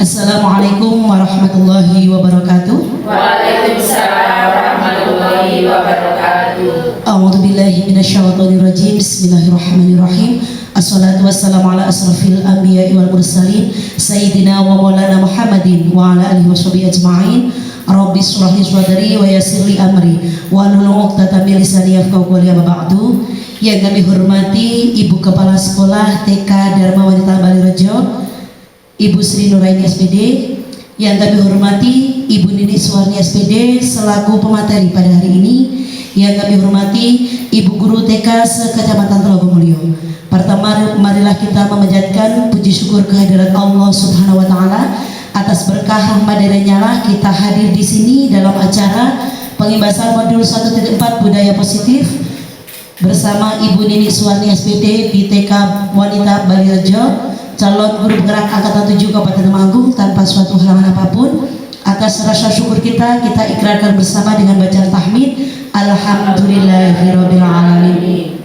Assalamualaikum warahmatullahi wabarakatuh. Waalaikumsalam warahmatullahi wabarakatuh. A'udzu billahi minasyaitonir rajim. Bismillahirrahmanirrahim. Assalatu wassalamu ala asrafil anbiya'i wal mursalin sayyidina wa maulana Muhammadin wa ala alihi washabihi ajma'in. Rabbi shrah li sadri wa yassir li amri wahlul 'uqdatam min lisani yafqahu qawli. Amma ba'du. Yang kami hormati Ibu Kepala Sekolah TK Dharma Wanita Balirejo, Ibu Sri Nuraini SPD. Yang kami hormati Ibu Nini Suwarni SPD selaku pemateri pada hari ini. Yang kami hormati Ibu Guru TK se-Kecamatan Telogomulyo. Pertama, marilah kita memanjatkan puji syukur kehadirat Allah Subhanahu wa taala atas berkah rahmat dari nyala kita hadir di sini dalam acara pengibasan modul 1.4 budaya positif bersama Ibu Nini Suwarni SPD di TK Wanita Balirejo, calon guru penggerak angkatan 7 Kabupaten Temanggung. Tanpa suatu halangan apapun, atas rasa syukur kita ikrarkan bersama dengan bacaan tahmid Alhamdulillahirabbil alamin.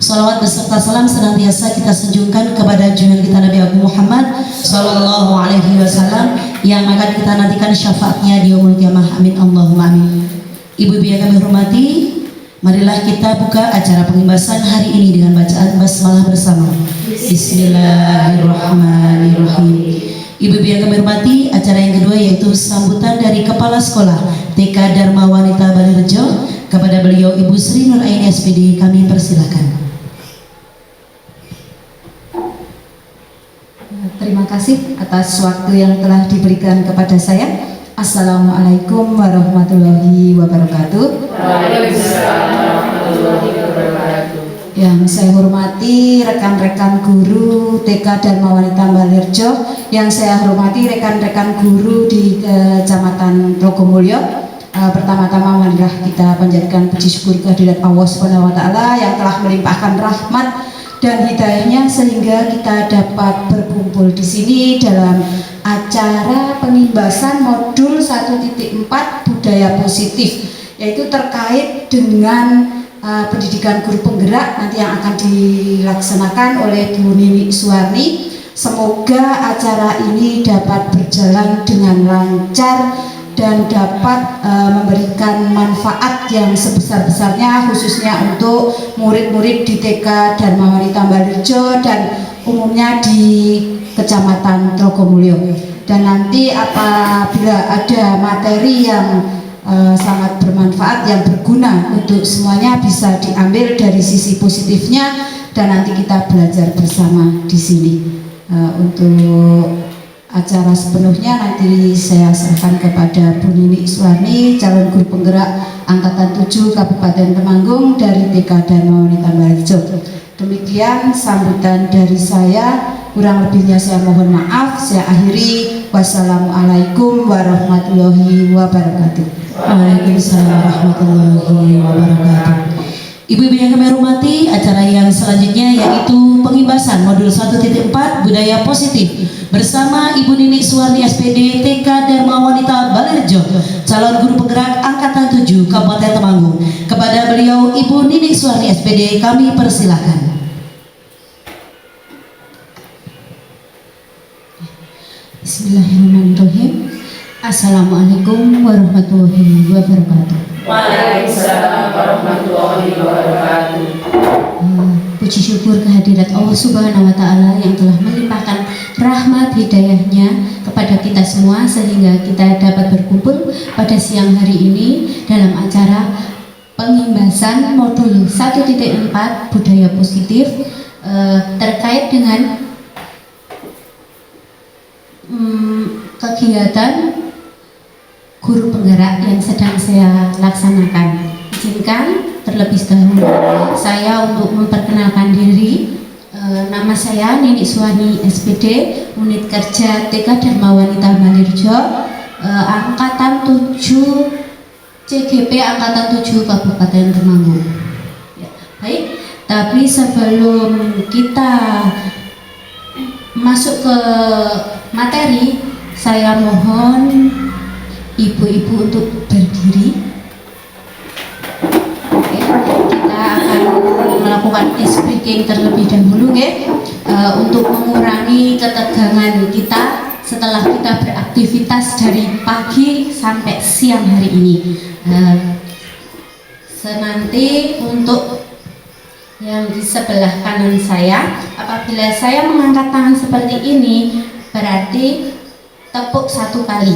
Salawat beserta salam senantiasa kita sanjungkan kepada junjungan kita Nabi Agung Muhammad sallallahu alaihi wasallam yang akan kita nantikan syafaatnya di yaumul qiyamah. Amin Allahumma amin. Ibu-ibu yang kami hormati, marilah kita buka acara pengibasan hari ini dengan bacaan basmalah bersama. Bismillahirrahmanirrahim. Ibu-ibu yang kami hormati, acara yang kedua yaitu sambutan dari Kepala Sekolah TK Dharma Wanita Balirejo. Kepada beliau Ibu Sri Nuraini SPD kami persilakan. Terima kasih atas waktu yang telah diberikan kepada saya. Assalamualaikum warahmatullahi wabarakatuh. Waalaikumsalam warahmatullahi wabarakatuh. Yang saya hormati rekan-rekan guru TK Dharma Wanita Balirejo, yang saya hormati rekan-rekan guru di Kecamatan Telogomulyo. Pertama-tama marilah kita panjatkan puji syukur kehadirat Allah Subhanahu wa taala yang telah melimpahkan rahmat dan hidayahnya sehingga kita dapat berkumpul di sini dalam acara pengibasan modul 1.4 budaya positif, yaitu terkait dengan pendidikan guru penggerak nanti yang akan dilaksanakan oleh Bu Nini Suwarni. Semoga acara ini dapat berjalan dengan lancar dan dapat memberikan manfaat yang sebesar-besarnya, khususnya untuk murid-murid di TK Dharma Wanita Balirejo dan umumnya di Kecamatan Telogomulyo. Dan nanti apabila ada materi yang sangat bermanfaat, yang berguna untuk semuanya, bisa diambil dari sisi positifnya dan nanti kita belajar bersama di sini. Untuk acara sepenuhnya nanti saya serahkan kepada Bu Nini Suwarni, calon guru penggerak angkatan 7 Kabupaten Temanggung dari TK Dharma Wanita Balirejo. Demikian sambutan dari saya, kurang lebihnya saya mohon maaf. Saya akhiri. Wassalamualaikum warahmatullahi wabarakatuh. Waalaikumsalam warahmatullahi wabarakatuh. Ibu-ibu yang kami hormati, acara yang selanjutnya yaitu pengibasan modul 1.4 budaya positif bersama Ibu Nini Suwarni SPD TK Dharma Wanita Balirejo, calon guru penggerak angkatan 7 Kabupaten Temanggung. Kepada beliau Ibu Nini Suwarni SPD kami persilakan. Bismillahirrahmanirrahim. Assalamualaikum warahmatullahi wabarakatuh. Waalaikumsalam warahmatullahi wabarakatuh. Puji syukur kehadirat Allah Subhanahu wa taala yang telah melimpahkan rahmat hidayahnya kepada kita semua sehingga kita dapat berkumpul pada siang hari ini dalam acara pengibasan modul 1.4 budaya positif terkait dengan kegiatan guru penggerak yang sedang saya laksanakan. Izinkan terlebih dahulu saya untuk memperkenalkan diri. Nama saya Nini Suwarni SPD, unit kerja TK Dharma Wanita Balirejo, angkatan 7 CGP angkatan 7 Kabupaten Temanggung. Ya, baik, tapi sebelum kita masuk ke materi, saya mohon ibu-ibu untuk berdiri. Oke, kita akan melakukan speaking terlebih dahulu, untuk mengurangi ketegangan kita setelah kita beraktivitas dari pagi sampai siang hari ini. Senanti untuk yang di sebelah kanan saya, apabila saya mengangkat tangan seperti ini, berarti tepuk 1 kali.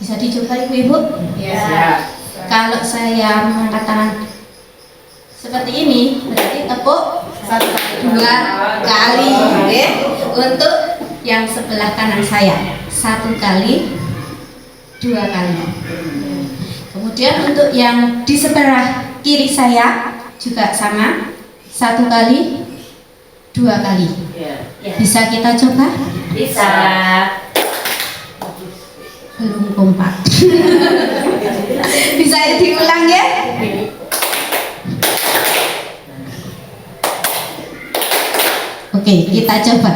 Bisa dicoba ibu-ibu? Ya. Kalau saya mengangkat tangan seperti ini, berarti tepuk 2 kali. Oke? Untuk yang sebelah kanan saya, 1 kali, 2 kali. Kemudian untuk yang di sebelah kiri saya juga sama, 1 kali, 2 kali. Bisa kita coba? Bisa. Belum kompak. Bisa diulang ya? Oke, kita coba.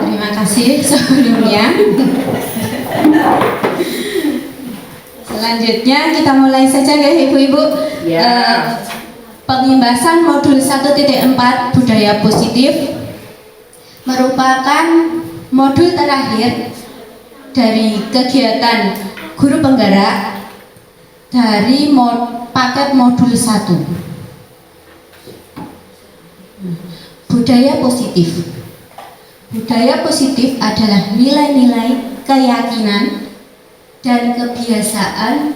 Terima kasih sebelumnya. Selanjutnya kita mulai saja ya ibu-ibu. Ya. Pengimbasan modul 1.4 budaya positif merupakan modul terakhir dari kegiatan guru penggerak dari paket modul 1. Budaya positif. Budaya positif adalah nilai-nilai, keyakinan, dan kebiasaan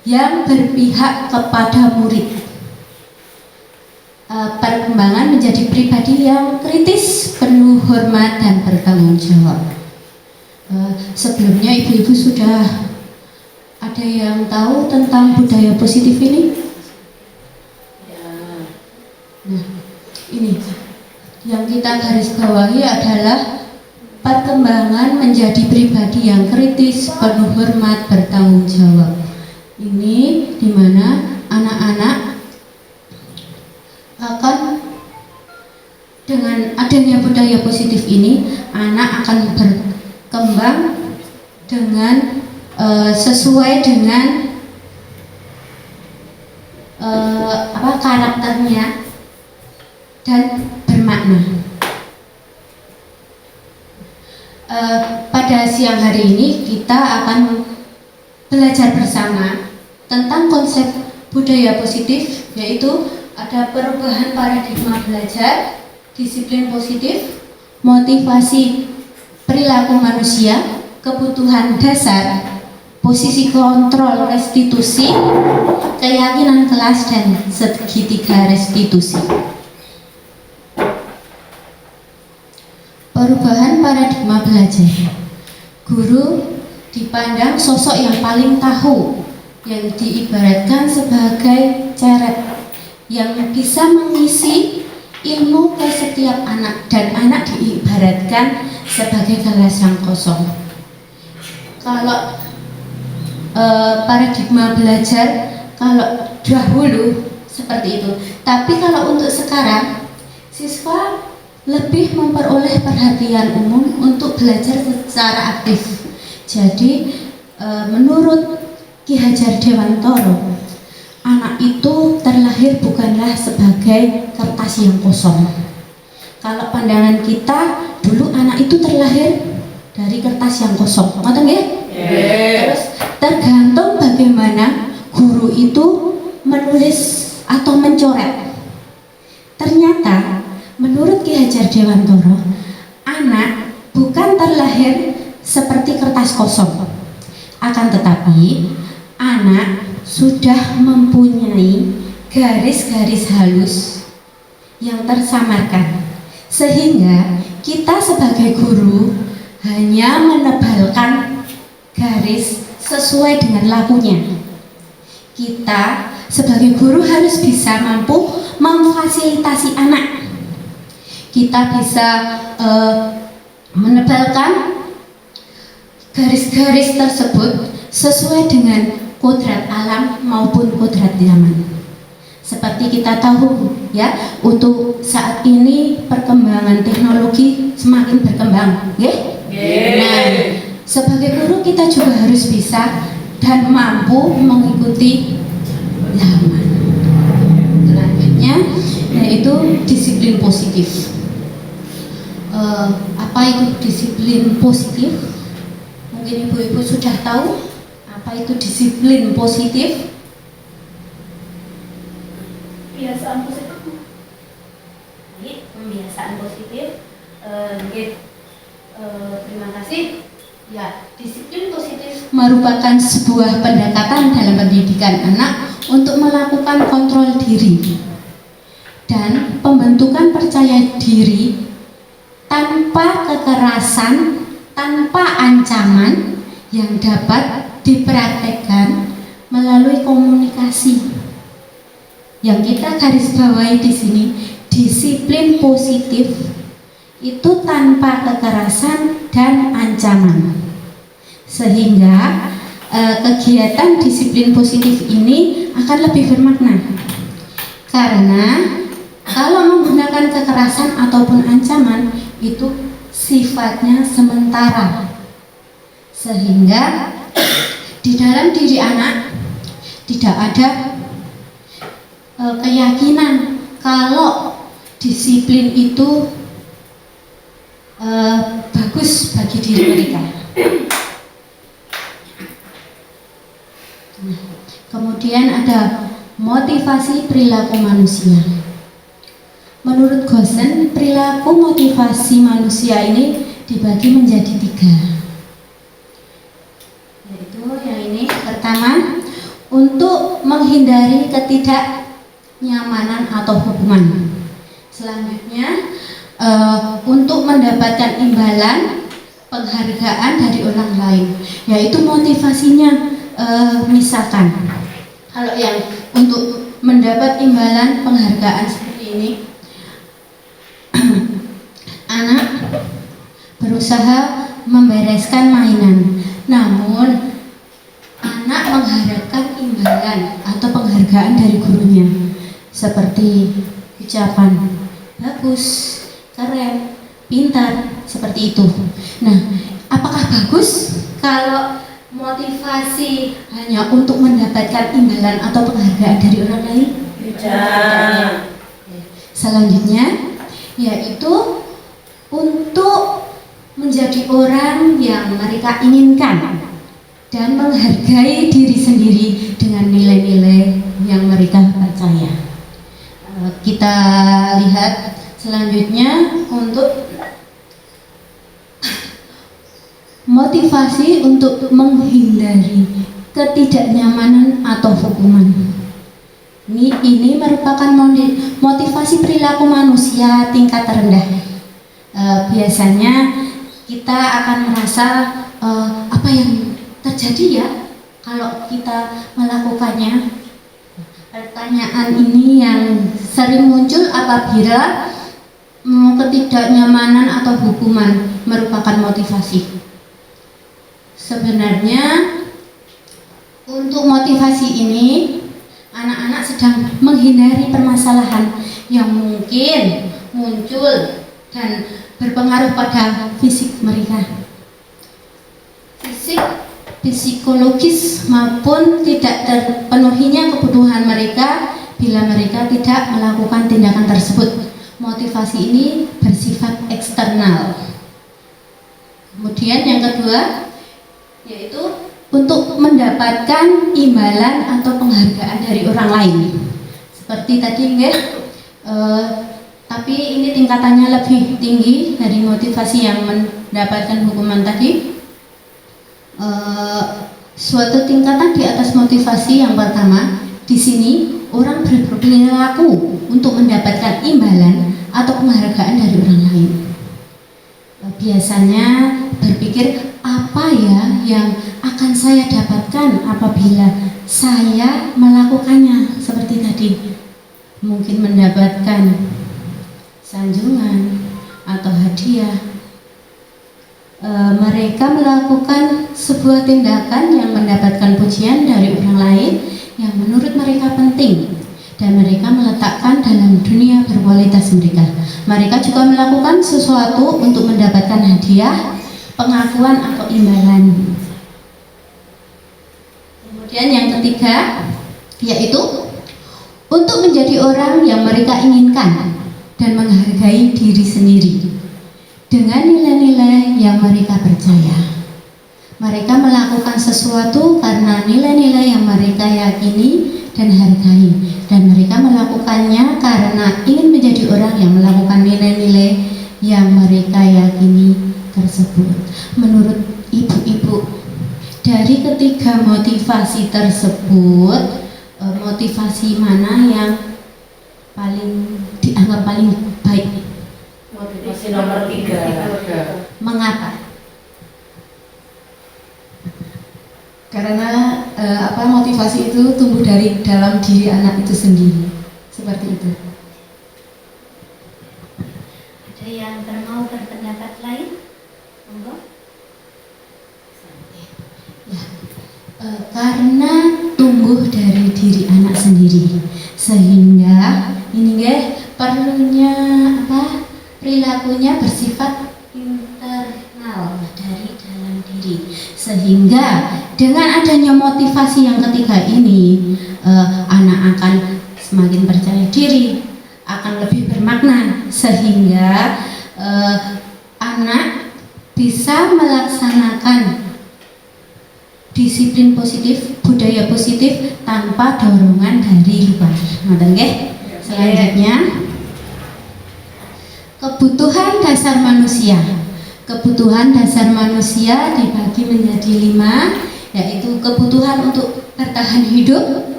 yang berpihak kepada murid. Perkembangan menjadi pribadi yang kritis, penuh hormat, dan bertanggung jawab. Sebelumnya ibu-ibu sudah ada yang tahu tentang budaya positif ini? Nah, ini yang kita garis bawahi adalah perkembangan menjadi pribadi yang kritis, penuh hormat, bertanggung jawab. Ini dimana anak-anak akan dengan adanya budaya positif ini, anak akan berkembang dengan sesuai dengan karakternya dan bermakna. Pada siang hari ini kita akan belajar bersama tentang konsep budaya positif, yaitu ada perubahan paradigma belajar, disiplin positif, motivasi perilaku manusia, kebutuhan dasar, posisi kontrol restitusi, keyakinan kelas, dan segitiga restitusi. Perubahan paradigma belajar. Guru dipandang sosok yang paling tahu, yang diibaratkan sebagai ceret yang bisa mengisi ilmu ke setiap anak, dan anak diibaratkan sebagai gelas yang kosong. Kalau paradigma belajar kalau dahulu seperti itu, tapi kalau untuk sekarang siswa lebih memperoleh perhatian umum untuk belajar secara aktif. Jadi menurut Ki Hajar Dewantoro, anak itu terlahir bukanlah sebagai kertas yang kosong. Kalau pandangan kita dulu, anak itu terlahir dari kertas yang kosong, ngoten nggih? Terus tergantung bagaimana guru itu menulis atau mencoret. Ternyata menurut Ki Hajar Dewantoro, anak bukan terlahir seperti kertas kosong. Akan tetapi anak sudah mempunyai garis-garis halus yang tersamarkan, sehingga kita sebagai guru hanya menebalkan garis sesuai dengan lakunya. Kita sebagai guru harus bisa mampu memfasilitasi anak. Kita bisa menebalkan garis-garis tersebut sesuai dengan kodrat alam maupun kodrat zaman. Seperti kita tahu ya, untuk saat ini perkembangan teknologi semakin berkembang, Nah, sebagai guru kita juga harus bisa dan mampu mengikuti zaman. Selanjutnya yaitu disiplin positif. Apa itu disiplin positif? Mungkin ibu-ibu sudah tahu apa itu disiplin positif. Pembiasaan positif. Pembiasaan positif. Terima kasih. Ya, disiplin positif merupakan sebuah pendekatan dalam pendidikan anak untuk melakukan kontrol diri dan pembentukan percaya diri tanpa kekerasan, tanpa ancaman yang dapat dipraktekkan melalui komunikasi. Yang kita garis bawahi di sini, disiplin positif itu tanpa kekerasan dan ancaman, sehingga kegiatan disiplin positif ini akan lebih bermakna. Karena kalau menggunakan kekerasan ataupun ancaman itu sifatnya sementara, sehingga di dalam diri anak tidak ada keyakinan kalau disiplin itu bagus bagi diri mereka. Kemudian ada motivasi perilaku manusia. Menurut Goosen, perilaku motivasi manusia ini dibagi menjadi 3. Yaitu yang ini, pertama, untuk menghindari ketidaknyamanan atau hukuman. Selanjutnya, untuk mendapatkan imbalan penghargaan dari orang lain, yaitu motivasinya misalkan kalau yang untuk mendapat imbalan penghargaan seperti ini, anak berusaha membereskan mainan, namun anak mengharapkan imbalan atau penghargaan dari gurunya seperti ucapan bagus, keren, pintar, seperti itu. Nah, apakah bagus kalau motivasi hanya untuk mendapatkan imbalan atau penghargaan dari orang lain? Tidak. Selanjutnya yaitu untuk menjadi orang yang mereka inginkan dan menghargai diri sendiri dengan nilai-nilai yang mereka percaya. Kita lihat selanjutnya untuk motivasi untuk menghindari ketidaknyamanan atau hukuman. Ini merupakan motivasi perilaku manusia tingkat terendah. Biasanya kita akan merasa apa yang terjadi ya kalau kita melakukannya. Pertanyaan ini yang sering muncul apabila ketidaknyamanan atau hukuman merupakan motivasi. Sebenarnya untuk motivasi ini anak-anak sedang menghindari permasalahan yang mungkin muncul dan berpengaruh pada fisik mereka, fisik, psikologis maupun tidak terpenuhinya kebutuhan mereka bila mereka tidak melakukan tindakan tersebut. Motivasi ini bersifat eksternal. Kemudian yang kedua yaitu untuk mendapatkan imbalan atau penghargaan dari orang lain. Seperti tadi tapi ini tingkatannya lebih tinggi dari motivasi yang mendapatkan hukuman tadi. Suatu tingkatan di atas motivasi yang pertama, di sini orang berperilaku untuk mendapatkan imbalan atau penghargaan dari orang lain. biasanya berpikir apa ya yang akan saya dapatkan apabila saya melakukannya seperti tadi. Mungkin mendapatkan sanjungan atau hadiah. Mereka melakukan sebuah tindakan yang mendapatkan pujian dari orang lain yang menurut mereka penting, dan mereka meletakkan dalam dunia berkualitas mereka. Mereka juga melakukan sesuatu untuk mendapatkan hadiah, pengakuan atau imbalan. Kemudian yang ketiga yaitu untuk menjadi orang yang mereka inginkan dan menghargai diri sendiri dengan nilai-nilai yang mereka percaya. Mereka melakukan sesuatu karena nilai-nilai yang mereka yakini dan hargai, dan mereka melakukannya karena ingin menjadi orang yang melakukan nilai-nilai yang mereka yakini tersebut. Menurut ibu-ibu, dari ketiga motivasi tersebut, motivasi mana yang paling dianggap paling baik? Motivasi nomor 3. Mengapa? Karena motivasi itu tumbuh dari dalam diri anak itu sendiri, seperti itu. Ada yang mau berpendapat lain? Monggo. Ya, karena tumbuh dari diri anak sendiri, sehingga ini perlunya perilakunya bersifat internal dari dalam diri, sehingga dengan adanya motivasi yang ketiga ini, anak akan semakin percaya diri, akan lebih bermakna, sehingga anak bisa melaksanakan disiplin positif, budaya positif tanpa dorongan dari luar. Ngoten nggih? Selanjutnya, kebutuhan dasar manusia. Kebutuhan dasar manusia dibagi menjadi 5, yaitu kebutuhan untuk bertahan hidup,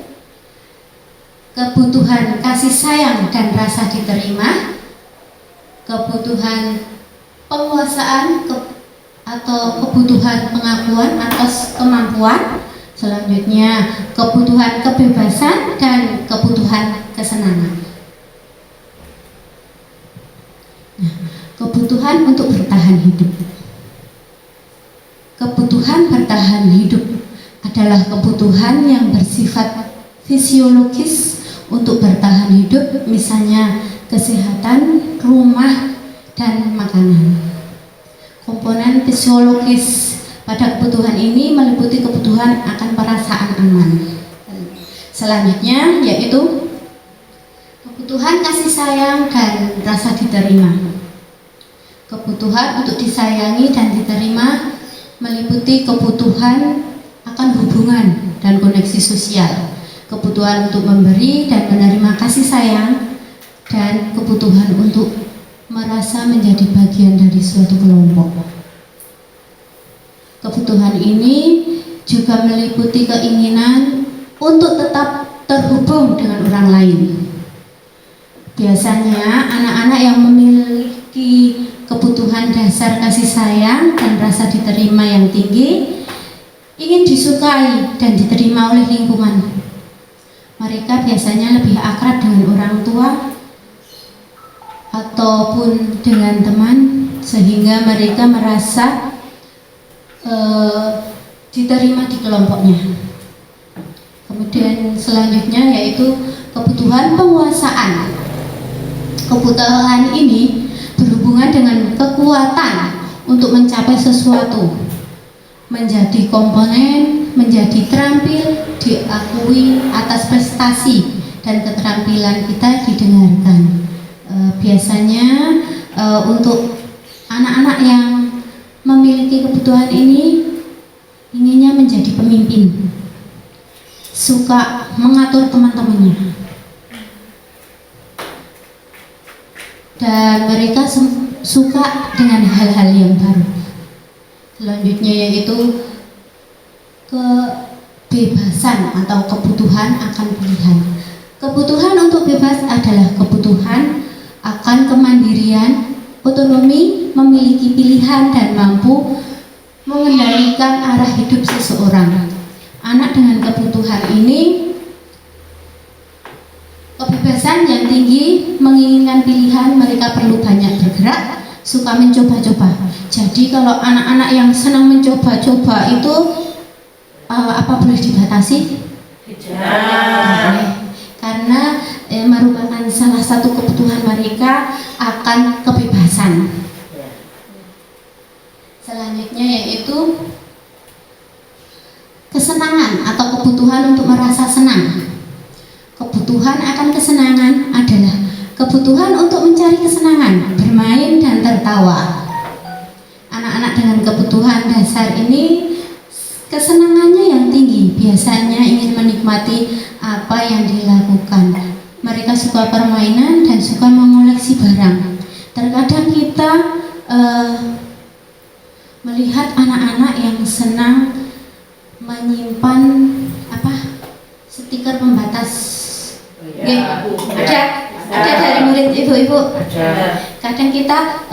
kebutuhan kasih sayang dan rasa diterima, kebutuhan penguasaan atau kebutuhan pengakuan atas kemampuan, selanjutnya kebutuhan kebebasan dan kebutuhan kesenangan. Nah, kebutuhan untuk bertahan hidup. Kebutuhan bertahan hidup adalah kebutuhan yang bersifat fisiologis untuk bertahan hidup, misalnya kesehatan, rumah, dan makanan. Komponen fisiologis pada kebutuhan ini meliputi kebutuhan akan perasaan aman. Selanjutnya yaitu kebutuhan kasih sayang dan rasa diterima. Kebutuhan untuk disayangi dan diterima meliputi kebutuhan akan hubungan dan koneksi sosial, kebutuhan untuk memberi dan menerima kasih sayang, dan kebutuhan untuk merasa menjadi bagian dari suatu kelompok. Kebutuhan ini juga meliputi keinginan untuk tetap terhubung dengan orang lain. Biasanya anak-anak yang memiliki kebutuhan dasar kasih sayang dan rasa diterima yang tinggi ingin disukai dan diterima oleh lingkungan. Mereka biasanya lebih akrab dengan orang tua ataupun dengan teman, sehingga mereka merasa diterima di kelompoknya. Kemudian selanjutnya yaitu kebutuhan penguasaan. Kebutuhan ini berhubungan dengan kekuatan untuk mencapai sesuatu, menjadi komponen, menjadi terampil, diakui atas prestasi dan keterampilan kita didengarkan. Biasanya untuk anak-anak yang memiliki kebutuhan ini inginnya menjadi pemimpin, suka mengatur teman-temannya, dan mereka suka dengan hal-hal yang baru. Selanjutnya yaitu kebebasan atau kebutuhan akan pilihan. Kebutuhan untuk bebas adalah kebutuhan akan kemandirian otonomi, memiliki pilihan dan mampu mengendalikan arah hidup seseorang. Anak dengan kebutuhan ini kebebasan yang tinggi, menginginkan pilihan, mereka perlu banyak bergerak, suka mencoba-coba. Jadi kalau anak-anak yang senang mencoba-coba itu apa boleh dibatasi? Tidak. Karena merupakan salah satu kebutuhan mereka akan kebebasan. Selanjutnya yaitu kesenangan atau kebutuhan untuk merasa senang. Kebutuhan akan kesenangan adalah kebutuhan untuk mencari kesenangan, bermain dan tertawa. Anak-anak dengan kebutuhan dasar ini kesenangannya yang tinggi, biasanya ingin menikmati apa yang dilakukan. Mereka suka permainan dan suka mengoleksi barang. Terkadang kita melihat anak-anak yang senang menyimpan stiker pembatas. Ada dari murid ibu-ibu. Kadang kita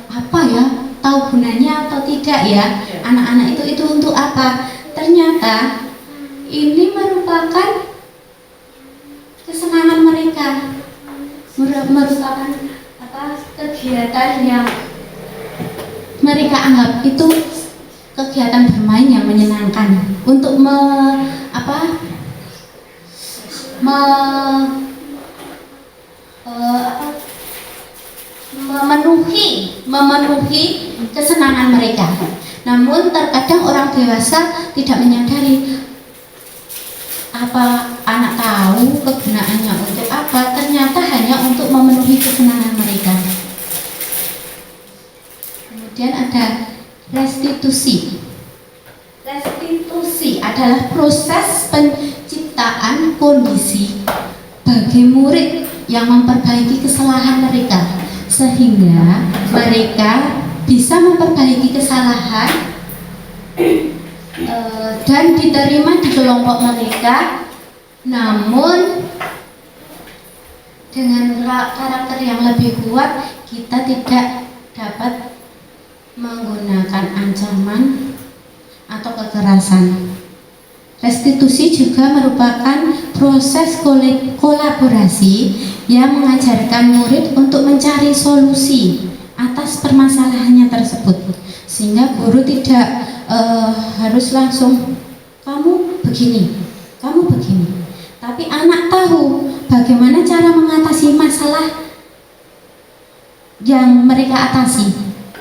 apa ya, tahu gunanya atau tidak ya, anak-anak itu untuk apa? Ternyata ini merupakan kesenangan mereka, merupakan kegiatan yang mereka anggap itu kegiatan bermain yang menyenangkan untuk memenuhi kesenangan mereka. Namun terkadang orang dewasa tidak menyadari apa anak tahu kegunaannya untuk apa, ternyata hanya untuk memenuhi kesenangan mereka. Kemudian ada restitusi. Restitusi adalah proses penciptaan kondisi bagi murid yang memperbaiki kesalahan mereka, sehingga mereka bisa memperbaiki kesalahan dan diterima di kelompok mereka, namun dengan karakter yang lebih kuat. Kita tidak dapat menggunakan ancaman atau kekerasan. Restitusi juga merupakan proses kolaborasi yang mengajarkan murid untuk mencari solusi atas permasalahannya tersebut, sehingga guru tidak harus langsung kamu begini, tapi anak tahu bagaimana cara mengatasi masalah yang mereka atasi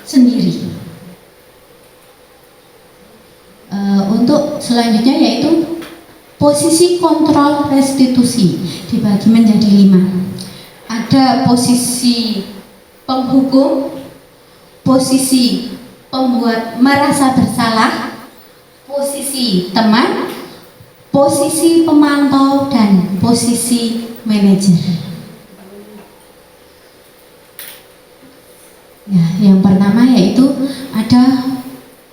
sendiri. Untuk selanjutnya yaitu posisi kontrol restitusi, dibagi menjadi 5. Ada posisi penghukum, posisi pembuat merasa bersalah, posisi teman, posisi pemantau, dan posisi manajer. Ya, yang pertama yaitu ada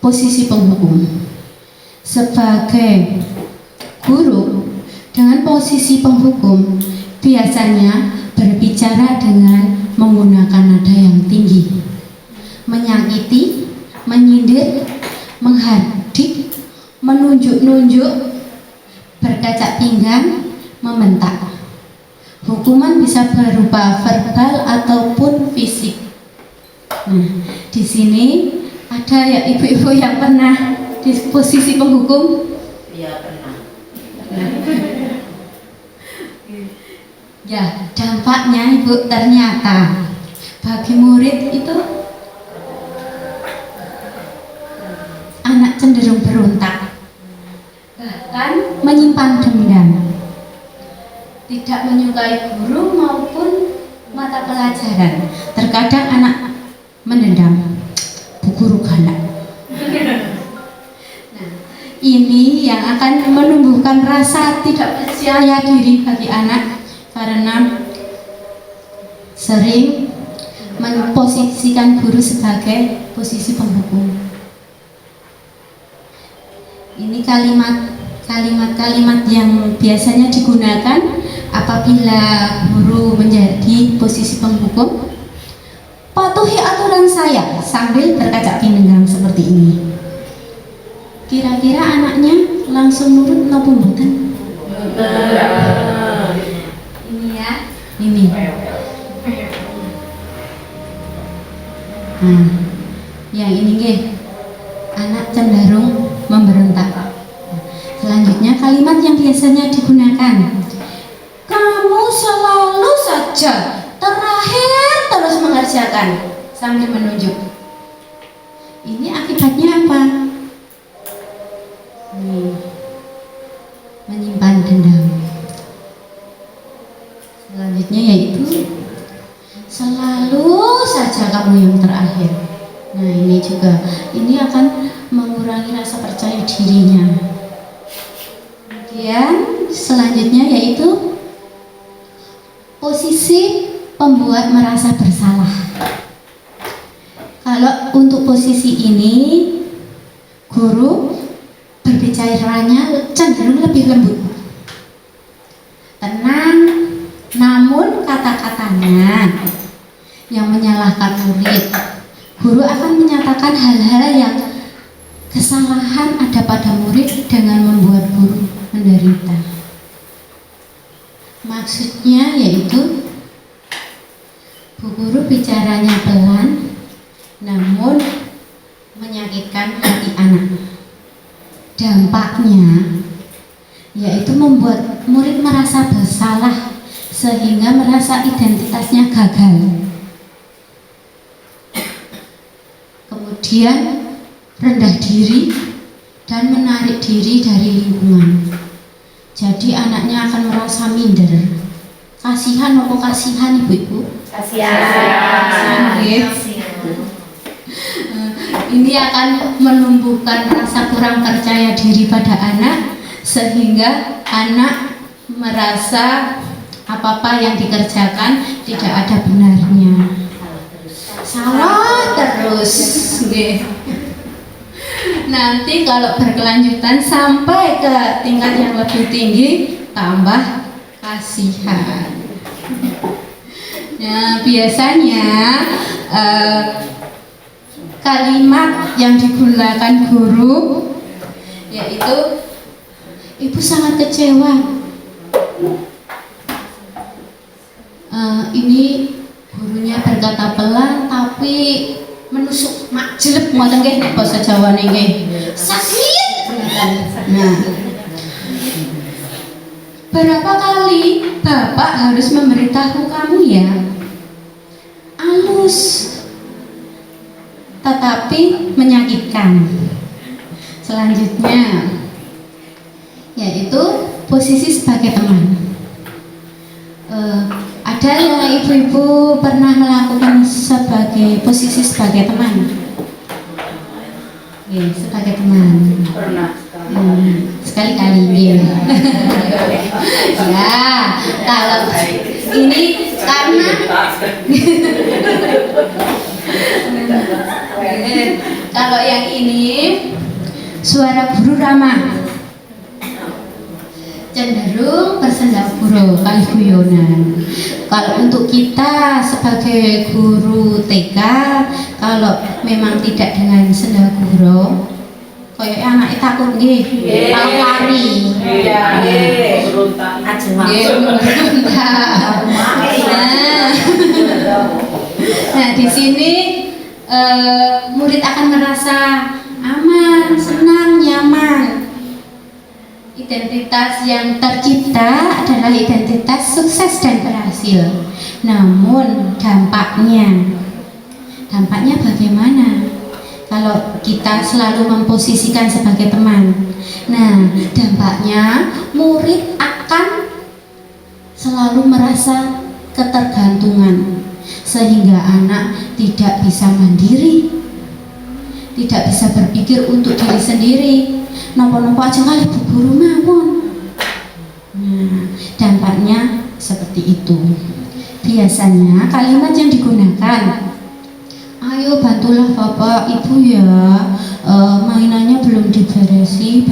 posisi penghukum. Sebagai guru dengan posisi penghukum biasanya berbicara dengan menggunakan nada yang tinggi, menyakiti, menyindir, menghardik, menunjuk-nunjuk, berkacak pinggang, membentak. Hukuman bisa berupa verbal ataupun fisik. Nah, di sini ada ya ibu-ibu yang pernah di posisi penghukum? Iya, pernah. Ya, dampaknya ibu, ternyata bagi murid itu anak cenderung berontak, bahkan menyimpan dendam, tidak menyukai guru maupun mata pelajaran. Terkadang anak mendendam, bu guru galak. Ini yang akan menumbuhkan rasa tidak percaya diri bagi anak, karena sering memposisikan guru sebagai posisi penghukum. Ini kalimat-kalimat yang biasanya digunakan apabila guru menjadi posisi penghukum. Patuhi aturan sambil berkaca pinggang seperti ini. Kira-kira anaknya langsung nurut napa mboten? Ini ya, ini. Nah, yang ini nggih, anak cenderung memberontak. Selanjutnya kalimat yang biasanya digunakan, kamu selalu saja terakhir terus mengerjakan, sambil menunjuk. Ini akibatnya apa? Menyimpan dendam. Selanjutnya yaitu selalu saja kamu yang terakhir. Nah ini juga, ini akan mengurangi rasa percaya dirinya. Kemudian selanjutnya yaitu posisi pembuat merasa bersalah. Kalau untuk posisi ini, guru berbicaranya cenderung lebih lembut, tenang, namun kata-katanya yang menyalahkan murid. Guru akan menyatakan hal-hal yang kesalahan ada pada murid dengan membuat guru menderita. Maksudnya yaitu Bu Guru bicaranya pelan namun menyakitkan hati anak. Dampaknya yaitu membuat murid merasa bersalah sehingga merasa identitasnya gagal. Kemudian rendah diri dan menarik diri dari lingkungan. Jadi anaknya akan merasa minder. Kasihan apa kasihan ibu-ibu? Kasihan. Ini akan menumbuhkan rasa kurang percaya diri pada anak sehingga anak merasa apa-apa yang dikerjakan tidak ada benarnya. Salah terus. Nanti kalau berkelanjutan sampai ke tingkat yang lebih tinggi, tambah kasihan. Nah, biasanya kalimat yang digunakan guru yaitu ibu sangat kecewa. Ini gurunya berkata pelan tapi menusuk mak jelek ngoten nggih nek basa Jawane nggih. Sakit. Nah, berapa kali Bapak harus memberitahu kamu ya? Halus tetapi menyakitkan. Selanjutnya yaitu posisi sebagai teman. Ada yang ibu-ibu pernah melakukan sebagai posisi sebagai teman? Ya, sebagai teman. Pernah. Sekali-kali ya. Ya, kalau ini karena kalau yang ini suara guru ramah, cenderung bersendaguro kali guyonan. Kalau untuk kita sebagai guru TK, kalau memang tidak dengan sendaguro, kayak anak takut nggih, tahu lari. Nah, di sini murid akan merasa aman, senang, nyaman. Identitas yang tercipta adalah identitas sukses dan berhasil. Namun dampaknya bagaimana? Kalau kita selalu memposisikan sebagai teman, nah dampaknya murid akan selalu merasa ketergantungan sehingga anak tidak bisa mandiri, tidak bisa berpikir untuk diri sendiri. Nopo-nopo aja kali Bu Guru mawon. Nah, dampaknya seperti itu. Biasanya kalimat yang digunakan, ayo bantulah Bapak Ibu ya, mainannya belum beresi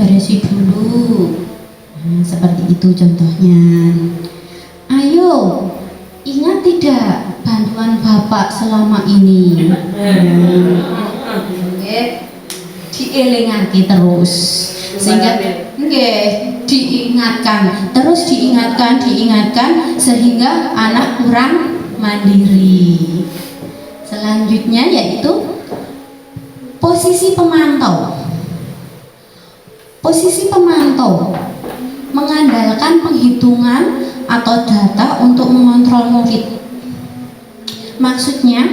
dulu. Nah, seperti itu contohnya. Ayo, ingat tidak bantuan Bapak selama ini. Dielingake terus sehingga diingatkan sehingga anak kurang mandiri. Selanjutnya yaitu posisi pemantau. Posisi pemantau mengandalkan penghitungan atau data untuk mengontrol murid. Maksudnya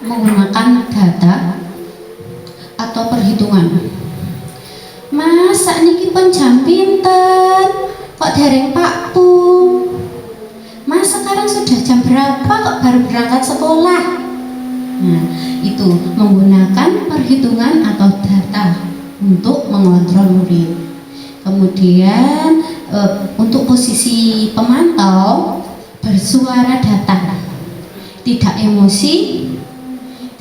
menggunakan data atau perhitungan. Mas, sakniki pun jam pinten? Kok dereng Pak Pung? Mas, sekarang sudah jam berapa kok baru berangkat sekolah? Nah, itu menggunakan perhitungan atau data untuk mengontrol murid. Kemudian untuk posisi pemantau bersuara datar, tidak emosi,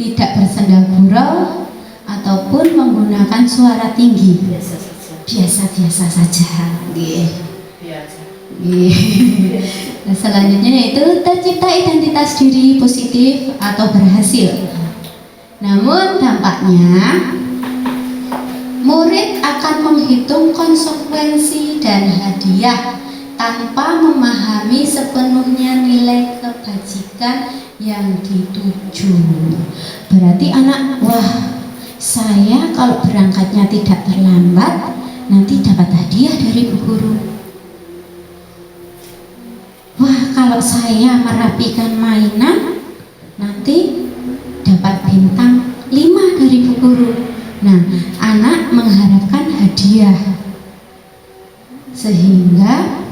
tidak bersenda gurau, ataupun menggunakan suara tinggi. Biasa-biasa saja. Nah, selanjutnya yaitu tercipta identitas diri positif atau berhasil. Namun dampaknya murid akan menghitung konsekuensi dan hadiah tanpa memahami sepenuhnya nilai kebajikan yang dituju. Berarti anak, wah, saya kalau berangkatnya tidak terlambat nanti dapat hadiah dari Bu Guru. Wah, kalau saya merapikan mainan nanti dapat bintang 5 dari Bu Guru. Nah, anak mengharapkan hadiah sehingga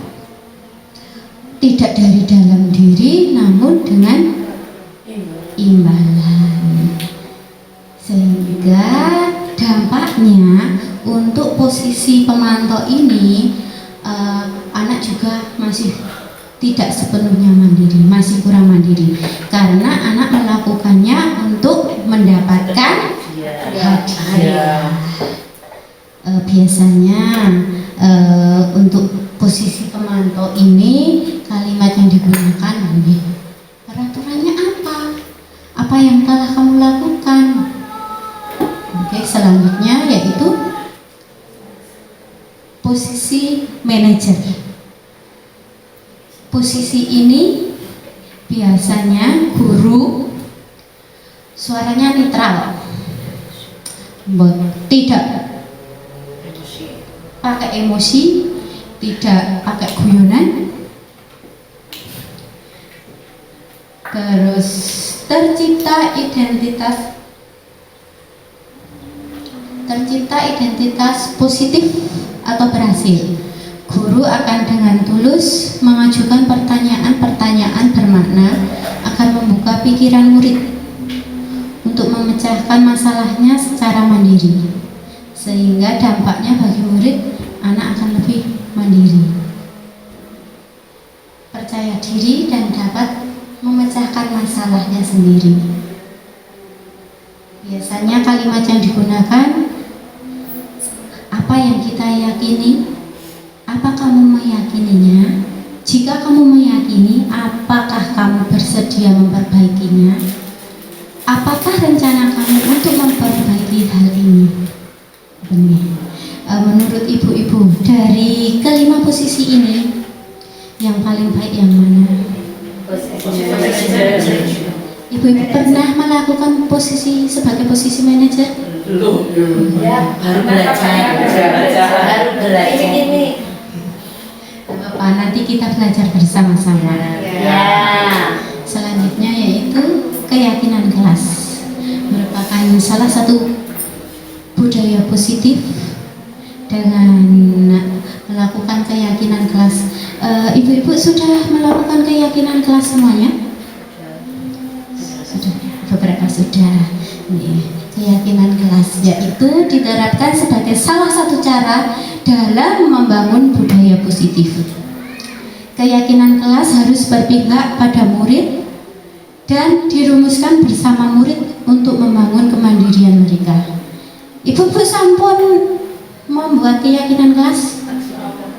tidak dari dalam diri namun dengan imbalan. Sehingga dampaknya untuk posisi pemantau ini anak juga masih tidak sepenuhnya mandiri, masih kurang mandiri karena anak melakukannya untuk mendapatkan hadiah. Biasanya untuk posisi pemantau ini kalimat yang digunakan peraturannya apa? Apa yang telah kamu lakukan? Oke, selanjutnya yaitu posisi manajer. Posisi ini biasanya guru suaranya netral, tidak pakai emosi, tidak pakai guyonan. Terus tercipta identitas positif atau berhasil. Guru akan dengan tulus mengajukan pertanyaan-pertanyaan bermakna akan membuka pikiran murid untuk memecahkan masalahnya secara mandiri, sehingga dampaknya bagi murid, anak akan lebih mandiri, percaya diri dan dapat memecahkan masalahnya sendiri. Biasanya kalimat yang digunakan, apa yang kita yakini, apa kamu meyakininya? Jika kamu meyakini, apakah kamu bersedia memperbaikinya? Apakah rencana kamu untuk memperbaiki hal ini? Menurut ibu-ibu, dari kelima posisi ini, yang paling baik yang mana? Ibu-ibu pernah melakukan posisi sebagai posisi manajer? Belum. Ya, baru belajar. Ini. Bapak, nanti kita belajar bersama-sama. Ya. Selanjutnya yaitu keyakinan kelas, merupakan salah satu budaya positif dengan melakukan keyakinan kelas. Ibu-ibu sudah melakukan keyakinan kelas semuanya? Sudah, beberapa sudah. Keyakinan kelas yaitu diterapkan sebagai salah satu cara dalam membangun budaya positif. Keyakinan kelas harus berpihak pada murid dan dirumuskan bersama murid untuk membangun kemandirian mereka. Ibu-ibu sampun membuat keyakinan kelas?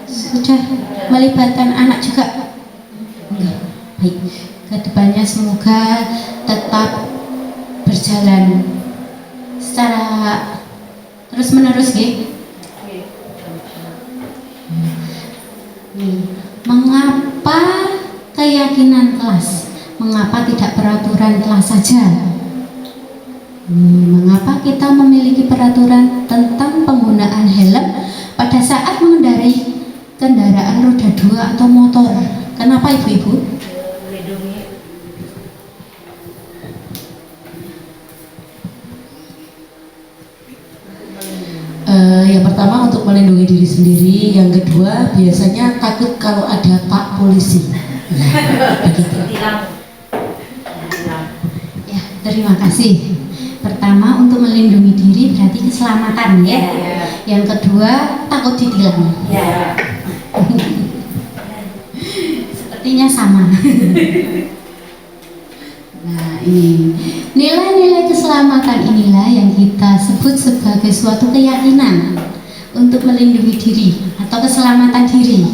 Sudah melibatkan anak juga? Enggak. Baik, kedepannya semoga tetap berjalan secara terus menerus ya. Mengapa keyakinan kelas? Mengapa tidak peraturan kelas saja? Mengapa kita memiliki peraturan tentang penggunaan helm pada saat mengendarai kendaraan roda 2 atau motor? Kenapa ibu-ibu? Yang pertama untuk melindungi diri sendiri, yang kedua biasanya takut kalau ada Pak Polisi. Begitu. Ya, terima kasih. Pertama untuk melindungi diri berarti keselamatan ya. Yang kedua takut ditilang. Sepertinya sama. Nah, ini nilai-nilai keselamatan inilah yang kita sebut sebagai suatu keyakinan untuk melindungi diri atau keselamatan diri,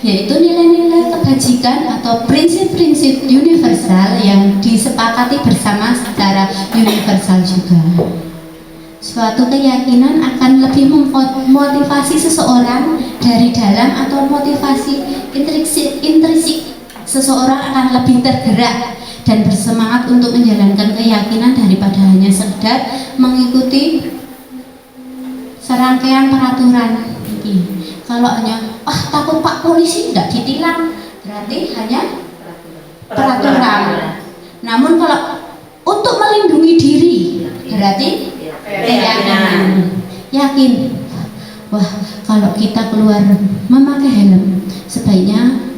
yaitu nilai-nilai kebajikan atau prinsip-prinsip universal yang disepakati bersama secara universal juga. Suatu keyakinan akan lebih memotivasi seseorang dari dalam atau motivasi intrinsik seseorang akan lebih tergerak dan bersemangat untuk menjalankan keyakinan daripada hanya sekedar mengikuti serangkaian peraturan. Kalau hanya takut Pak Polisi tidak ditilang, berarti hanya peraturan. Namun kalau untuk melindungi diri berarti keyakinan. Yakin, kalau kita keluar memakai helm sebaiknya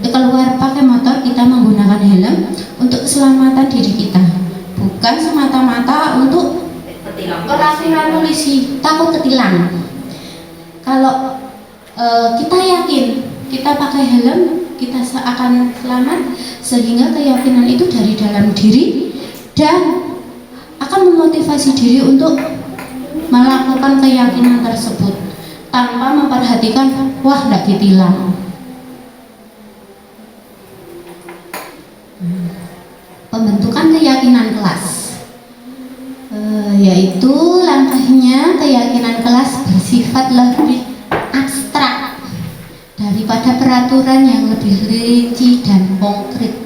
keluar pakai motor kita menggunakan helm untuk keselamatan diri kita, bukan semata-mata untuk peraturan polisi takut ketilang. Kalau kita yakin kita pakai helm kita akan selamat, sehingga keyakinan itu dari dalam diri dan akan memotivasi diri untuk melakukan keyakinan tersebut tanpa memperhatikan tidak ditilang. Pembentukan keyakinan kelas, yaitu langkahnya keyakinan kelas bersifat lebih abstrak daripada peraturan yang lebih rinci dan konkret.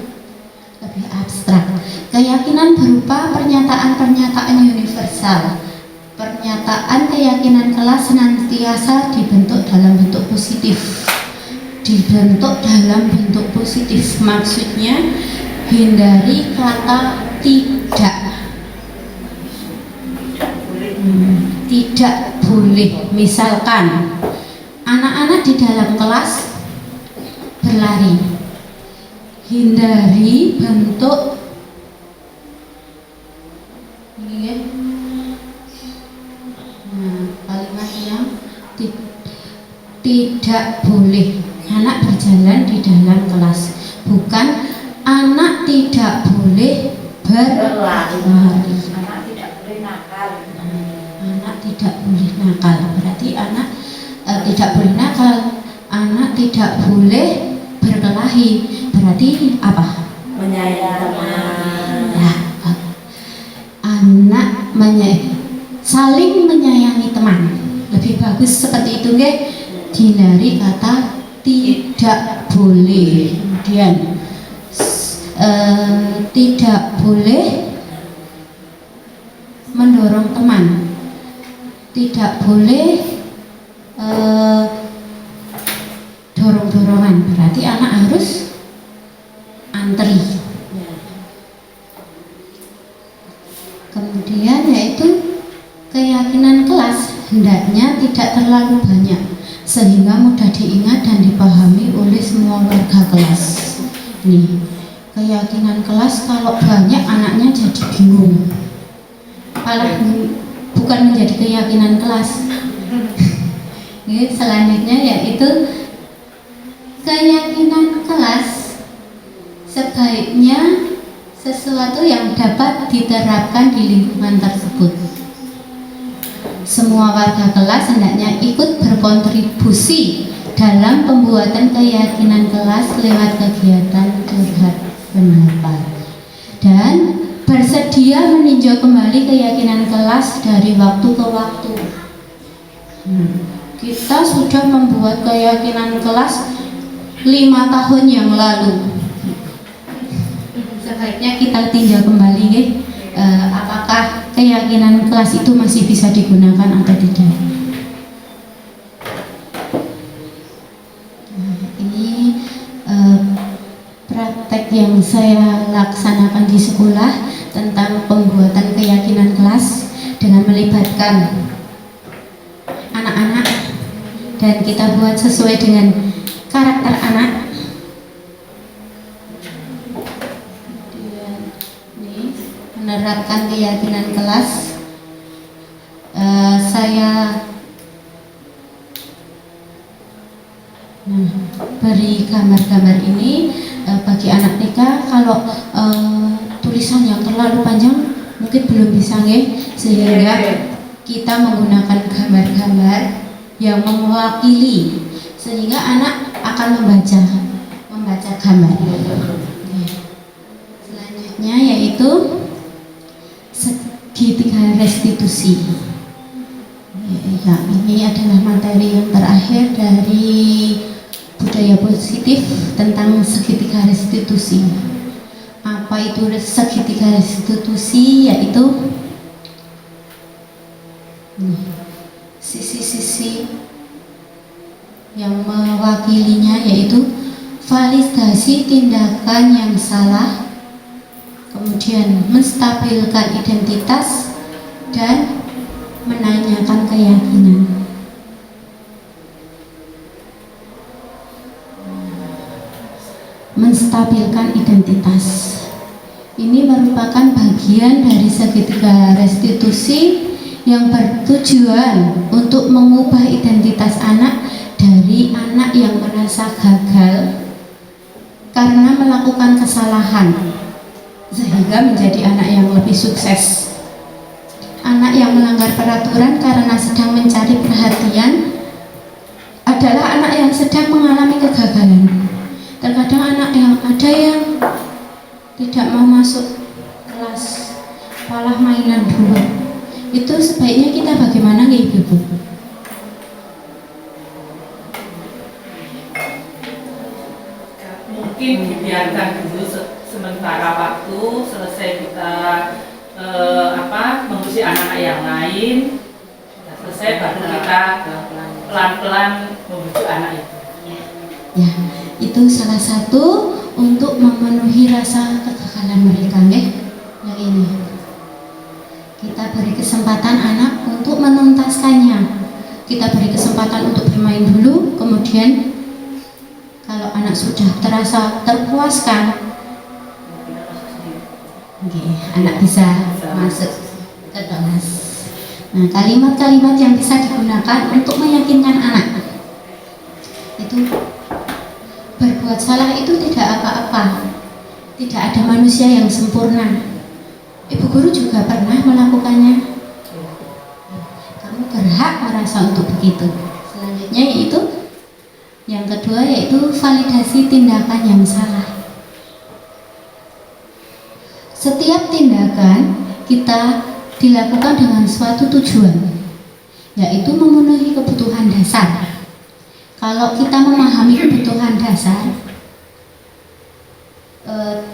Lebih abstrak. Keyakinan berupa pernyataan-pernyataan universal. Pernyataan keyakinan kelas senantiasa dibentuk dalam bentuk positif. Maksudnya hindari kata tidak. Tidak boleh. Misalkan anak-anak di dalam kelas berlari, hindari bentuk kalimat yang tidak boleh anak berjalan di dalam kelas, bukan anak tidak boleh berlari. Anak tidak boleh nakal. Berarti anak tidak boleh nakal. Anak tidak boleh berkelahi. Berarti apa? Menyayangi teman. Anak saling menyayangi teman. Lebih bagus seperti itu, nggih. Hindari kata tidak boleh. Kemudian tidak boleh mendorong teman, tidak boleh dorong-dorongan. Berarti anak harus antri. Kemudian yaitu keyakinan kelas hendaknya tidak terlalu banyak sehingga mudah diingat dan dipahami oleh semua warga kelas. Nih, keyakinan kelas kalau banyak anaknya jadi bingung, malah bukan menjadi keyakinan kelas. Selanjutnya yaitu keyakinan kelas sebaiknya sesuatu yang dapat diterapkan di lingkungan tersebut. Semua warga kelas hendaknya ikut berkontribusi dalam pembuatan keyakinan kelas lewat kegiatan curhat pendapat, dan bersedia meninjau kembali keyakinan kelas dari waktu ke waktu. Kita sudah membuat keyakinan kelas 5 tahun yang lalu. Sebaiknya kita tinjau kembali ya, apakah keyakinan kelas itu masih bisa digunakan atau tidak. Ini praktek yang saya laksanakan di sekolah tentang pembuatan keyakinan kelas dengan melibatkan anak-anak, dan kita buat sesuai dengan karakter anak. Menerapkan keyakinan kelas, saya beri gambar-gambar ini bagi anak TK. Kalau tulisan yang terlalu panjang mungkin belum bisa sehingga kita menggunakan gambar-gambar yang mewakili sehingga anak akan membaca gambar. Selanjutnya yaitu segitiga restitusi. Ya, ini adalah materi yang terakhir dari budaya positif tentang segitiga restitusi. Apa itu segitiga restitusi? Yaitu sisi-sisi yang mewakilinya, yaitu validasi tindakan yang salah, kemudian menstabilkan identitas, dan menanyakan keyakinan. Menstabilkan identitas ini merupakan bagian dari segitiga restitusi yang bertujuan untuk mengubah identitas anak dari anak yang merasa gagal karena melakukan kesalahan sehingga menjadi anak yang lebih sukses. Anak yang melanggar peraturan karena sedang mencari perhatian adalah anak yang sedang mengalami kegagalan. Terkadang anak yang ada yang tidak mau masuk kelas, malah mainan dulu. Itu sebaiknya kita bagaimana ya Ibu? Mungkin dibiarkan dulu sementara waktu, selesai kita menguji anak-anak yang lain, selesai baru kita pelan-pelan membujuk anak itu. Ya, itu salah satu untuk memenuhi rasa kegagalan mereka, yang ini. Kita beri kesempatan anak untuk menuntaskannya. Kita beri kesempatan untuk bermain dulu, kemudian kalau anak sudah terasa terpuaskan, anak bisa masuk ke kelas. Nah, kalimat-kalimat yang bisa digunakan untuk meyakinkan anak itu, berbuat salah itu tidak apa-apa, tidak ada manusia yang sempurna. Ibu guru juga pernah melakukannya. Kamu berhak merasa untuk begitu. Selanjutnya yaitu yang kedua, yaitu validasi tindakan yang salah. Setiap tindakan kita dilakukan dengan suatu tujuan, yaitu memenuhi kebutuhan dasar. Kalau kita memahami kebutuhan dasar,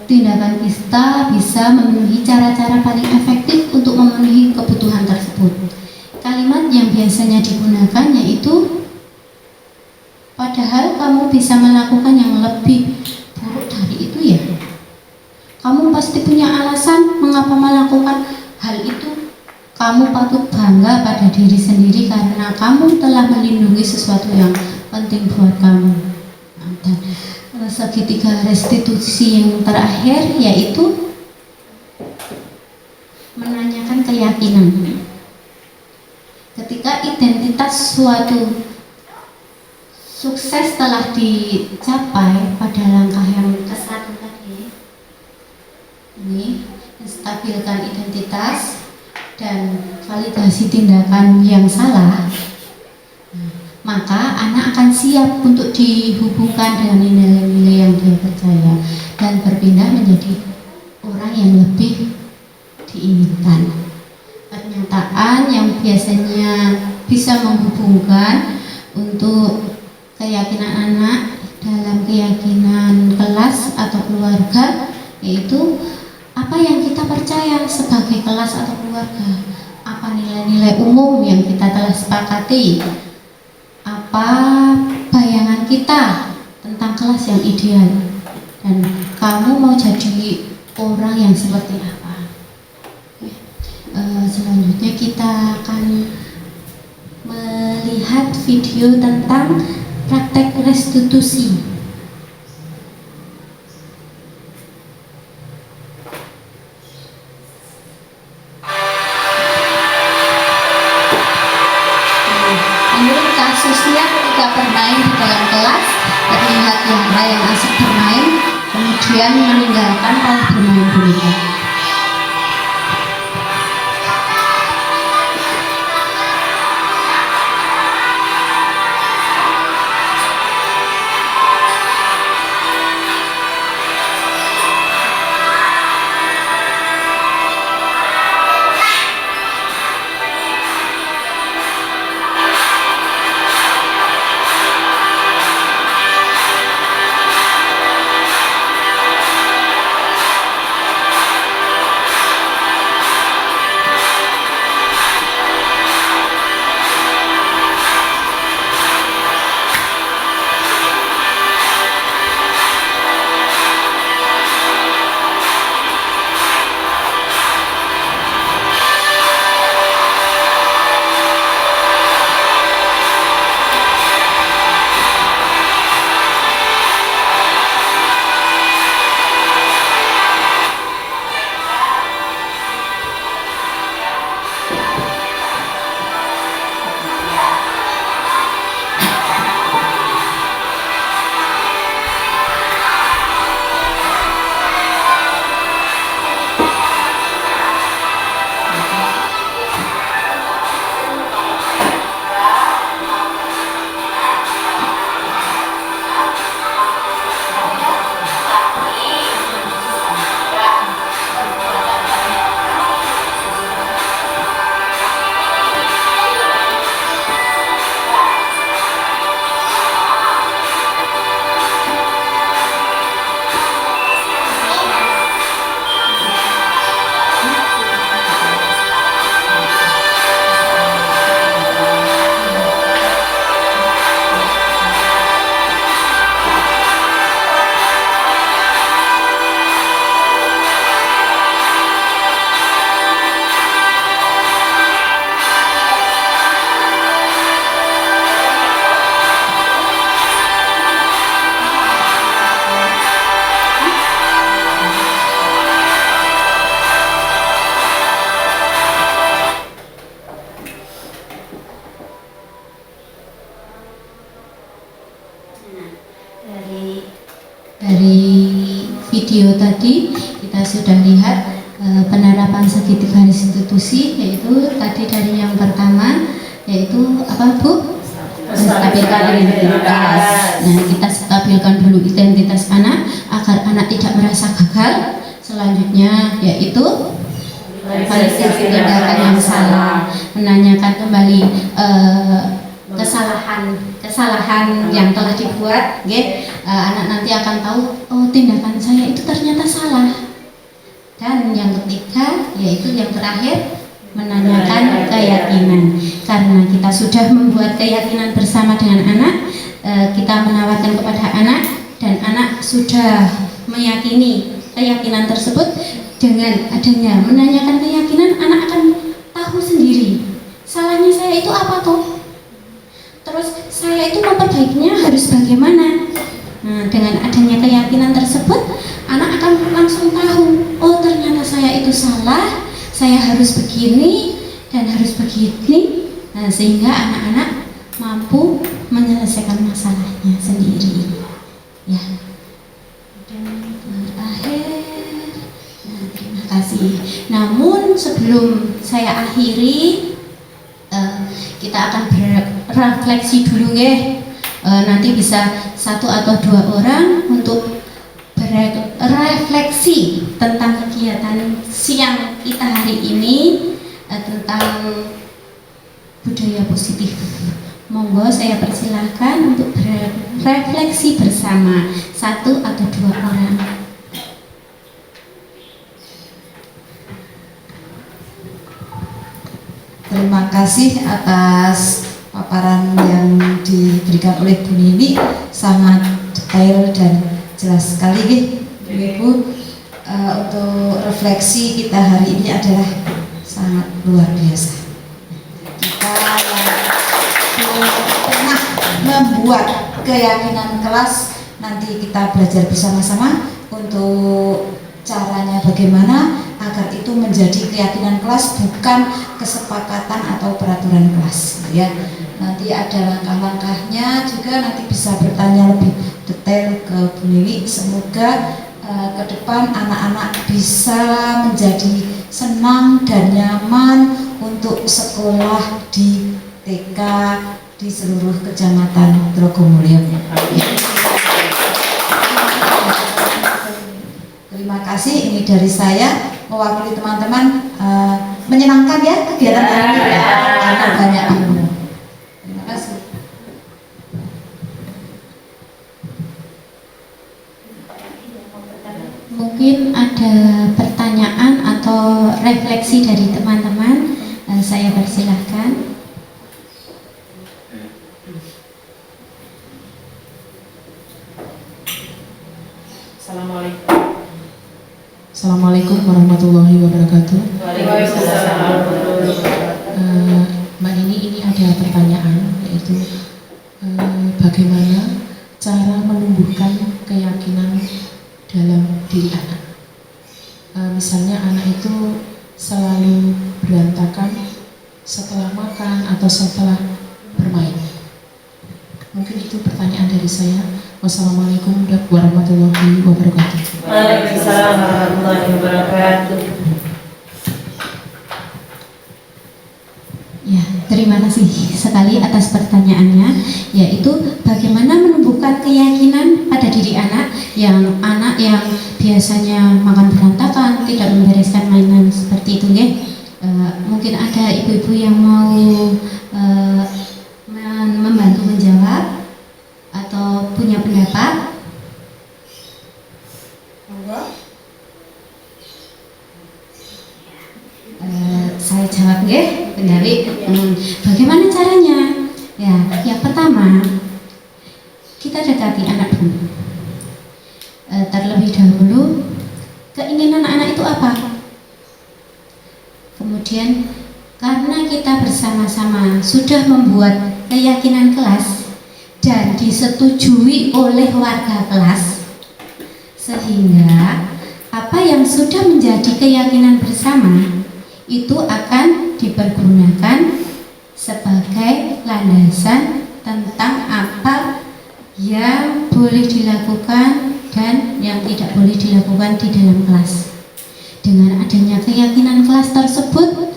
tindakan kita bisa memenuhi cara-cara paling efektif untuk memenuhi kebutuhan tersebut. Kalimat yang biasanya digunakan yaitu, padahal kamu bisa melakukan yang lebih buruk dari itu ya. Kamu pasti punya alasan mengapa melakukan hal itu. Kamu patut bangga pada diri sendiri karena kamu telah melindungi sesuatu yang penting buat kamu. Dan segitiga restitusi yang terakhir yaitu menanyakan keyakinan. Ketika identitas suatu sukses telah dicapai pada langkah yang ke-1 tadi, ini menstabilkan identitas dan validasi tindakan yang salah, maka anak akan siap untuk dihubungkan dengan nilai-nilai yang dia percaya dan berpindah menjadi orang yang lebih diinginkan. Pernyataan yang biasanya bisa menghubungkan untuk keyakinan anak dalam keyakinan kelas atau keluarga, yaitu apa yang kita percaya sebagai kelas atau keluarga, apa nilai-nilai umum yang kita telah sepakati, apa bayangan kita tentang kelas yang ideal, dan kamu mau jadi orang yang seperti apa. Selanjutnya kita akan melihat video tentang praktek restitusi. Menurut kasusnya ketika bermain di dalam kelas, terlihat Yara yang asik bermain, kemudian meninggalkan malah bermain boneka. Dari video tadi kita sudah lihat penerapan segitiga restitusi, yaitu tadi dari yang pertama yaitu apa Bu? Stabilkan identitas. Nah, kita stabilkan dulu identitas anak agar anak tidak merasa gagal. Selanjutnya yaitu validasi tindakan yang salah, menanyakan kembali kesalahan yang telah dibuat, anak nanti akan tahu, oh tindakan saya itu ternyata salah. Dan yang ketiga yaitu yang terakhir, menanyakan keyakinan. Karena kita sudah membuat keyakinan bersama dengan anak, kita menawarkan kepada anak dan anak sudah meyakini keyakinan tersebut. Dengan adanya menanyakan keyakinan, anak akan tahu sendiri salahnya saya itu apa toh, terus saya itu memperbaikinya harus bagaimana. Nah, dengan adanya keyakinan tersebut, anak akan langsung tahu, oh ternyata saya itu salah, saya harus begini dan harus begini. Nah, sehingga anak-anak mampu menyelesaikan masalahnya sendiri. Ya. Dan terakhir, nah, terima kasih. Namun sebelum saya akhiri, kita akan refleksi dulu nggih. Nanti bisa 1 atau 2 orang untuk berefleksi tentang kegiatan siang kita hari ini, tentang budaya positif. Monggo saya persilahkan untuk berefleksi bersama 1 atau 2 orang. Terima kasih atas paparan yang diberikan oleh Bu Nini, sangat detail dan jelas sekali Ibu. Untuk refleksi kita hari ini adalah sangat luar biasa. Kita yang pernah membuat keyakinan kelas, nanti kita belajar bersama-sama untuk caranya bagaimana agar itu menjadi keyakinan kelas, bukan kesepakatan atau peraturan kelas ya. Nanti ada langkah-langkahnya juga, nanti bisa bertanya lebih detail ke Bu Nini. Semoga ke depan anak-anak bisa menjadi senang dan nyaman untuk sekolah di TK di seluruh kecamatan Trogomulyo. Terima kasih, ini dari saya mewakili teman-teman. Menyenangkan ya kegiatan hari ini ya, karena banyak ilmu. Terima kasih. Mungkin ada pertanyaan atau refleksi dari teman-teman, saya persilahkan. Assalamualaikum. Assalamualaikum warahmatullahi wabarakatuh. Waalaikumsalam. Mbak Nini, ini ada pertanyaan, yaitu bagaimana cara menumbuhkan keyakinan dalam diri anak. Misalnya anak itu selalu berantakan setelah makan atau setelah bermain. Mungkin itu pertanyaan dari saya. Wassalamualaikum warahmatullahi wabarakatuh. Waalaikumsalam warahmatullahi wabarakatuh. Ya, terima kasih sekali atas pertanyaannya, yaitu bagaimana menumbuhkan keyakinan pada diri anak yang biasanya makan berantakan, tidak membereskan mainan seperti itu ya. Mungkin ada ibu-ibu yang mau membantu menjawab atau punya pendapat. Saya jawab nggih, Pendari. Bagaimana caranya? Ya, yang pertama kita dekati anak dulu. Terlebih dahulu keinginan anak itu apa? Kemudian karena kita bersama-sama sudah membuat keyakinan kelas dan disetujui oleh warga kelas, sehingga apa yang sudah menjadi keyakinan bersama itu akan dipergunakan sebagai landasan tentang apa yang boleh dilakukan dan yang tidak boleh dilakukan di dalam kelas. Dengan adanya keyakinan kelas tersebut,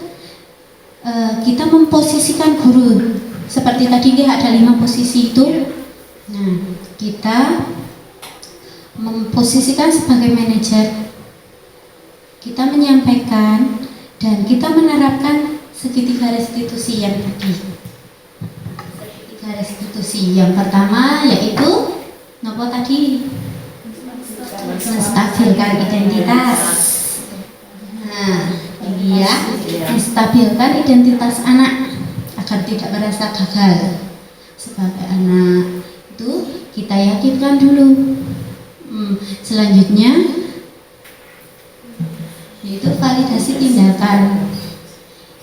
kita memposisikan guru seperti tadi ada 5 posisi itu. Nah, kita memposisikan sebagai manajer, kita menyampaikan dan kita menerapkan segitiga restitusi yang tadi. Segitiga restitusi yang pertama yaitu nopo tadi? Menstabilkan identitas. Nah, ini ya, menstabilkan identitas anak agar tidak merasa gagal sebagai anak. Itu kita yakinkan dulu. Selanjutnya yaitu validasi tindakan.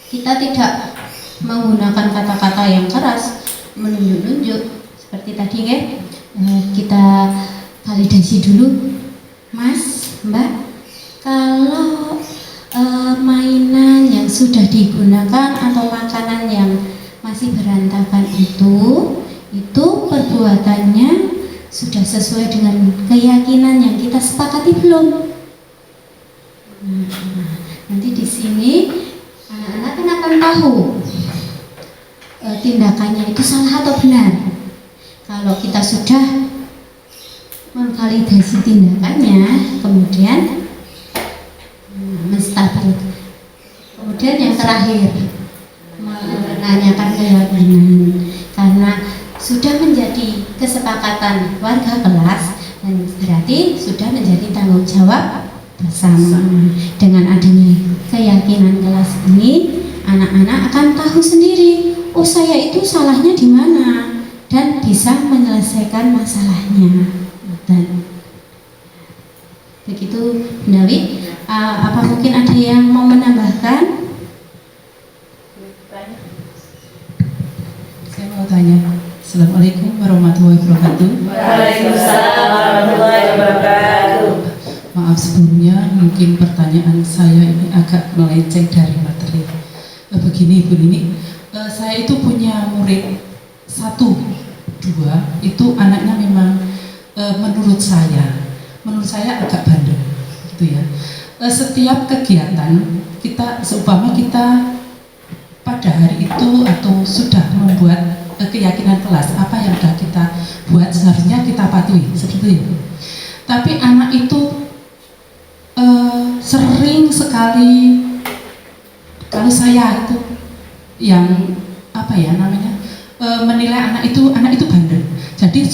Kita tidak menggunakan kata-kata yang keras, menunjuk-nunjuk seperti tadi ya. Kita validasi dulu, Mas, Mbak, kalau mainan yang sudah digunakan atau makanan yang masih berantakan itu perbuatannya sudah sesuai dengan keyakinan yang kita sepakati belum? Nanti di sini anak-anak kan akan tahu tindakannya itu salah atau benar. Kalau kita sudah memvalidasi tindakannya, kemudian menstabil. Kemudian yang terakhir, menanyakan keyakinan, karena sudah menjadi kesepakatan warga kelas dan berarti sudah menjadi tanggung jawab bersama. Dengan adanya keyakinan kelas ini, anak-anak akan tahu sendiri, oh saya itu salahnya di mana, dan bisa menyelesaikan masalahnya. Dan begitu, Nawi. Apa mungkin ada yang mau menambahkan? Saya mau tanya. Assalamualaikum warahmatullahi wabarakatuh. Waalaikumsalam warahmatullahi wabarakatuh. Maaf sebelumnya, mungkin pertanyaan saya ini agak melenceng dari materi. Begini Ibu Nini, saya itu punya murid 1, 2, itu anaknya memang menurut saya agak bandel, gitu ya. Setiap kegiatan kita, seumpama kita pada hari itu atau sudah membuat keyakinan kelas, apa yang sudah kita buat seharusnya kita patuhi, seperti itu. Tapi anak itu sering sekali, kalau saya itu yang apa ya namanya, menilai anak itu bandel. Jadi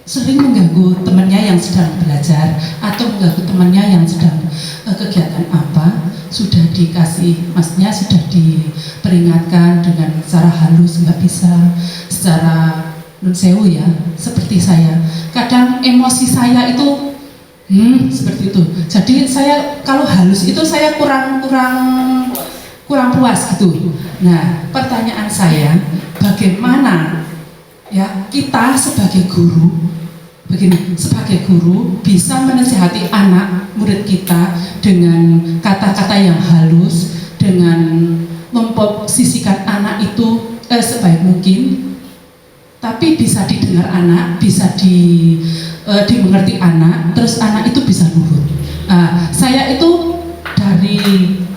sering mengganggu temannya yang sedang belajar atau mengganggu temannya yang sedang kegiatan apa, sudah dikasih, maksudnya sudah diperingatkan dengan secara halus, nggak bisa secara non-sewu ya, seperti saya. Kadang emosi saya itu seperti itu. Jadi saya kalau halus itu saya kurang puas gitu. Nah, pertanyaan saya, bagaimana ya kita sebagai guru, begini, sebagai guru bisa menasihati anak murid kita dengan kata-kata yang halus, dengan memposisikan anak itu sebaik mungkin, tapi bisa didengar anak, bisa dimengerti anak, terus anak itu bisa nurut. Saya itu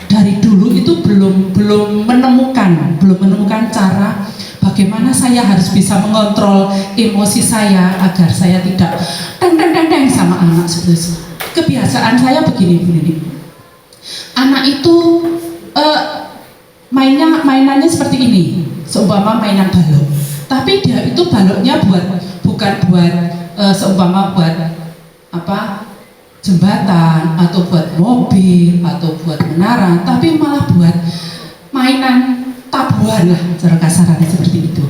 dari dulu itu belum menemukan cara bagaimana saya harus bisa mengontrol emosi saya agar saya tidak deng sama anak seperti itu. Kebiasaan saya begini. Anak itu mainannya seperti ini, seumpama mainan balok. Tapi dia itu baloknya bukan buat seumpama buat apa, jembatan atau buat mobil atau buat menara, tapi malah buat mainan tabuhan lah, cara kasarannya seperti itu.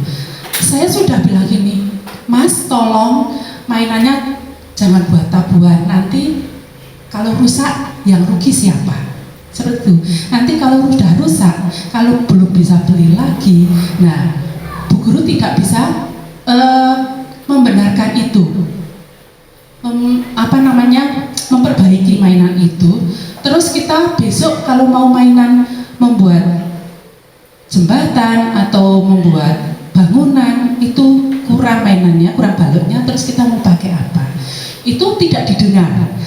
Saya sudah bilang gini, Mas tolong mainannya jangan buat tabuhan, nanti kalau rusak yang rugi siapa? Seperti itu. Nanti kalau sudah rusak, kalau belum bisa beli lagi, nah Bu Guru tidak bisa membenarkan itu, memperbaiki mainan itu. Terus kita besok kalau mau mainan membuat jembatan atau membuat bangunan, itu kurang mainannya, kurang baloknya, terus kita mau pakai apa? Itu tidak didengar.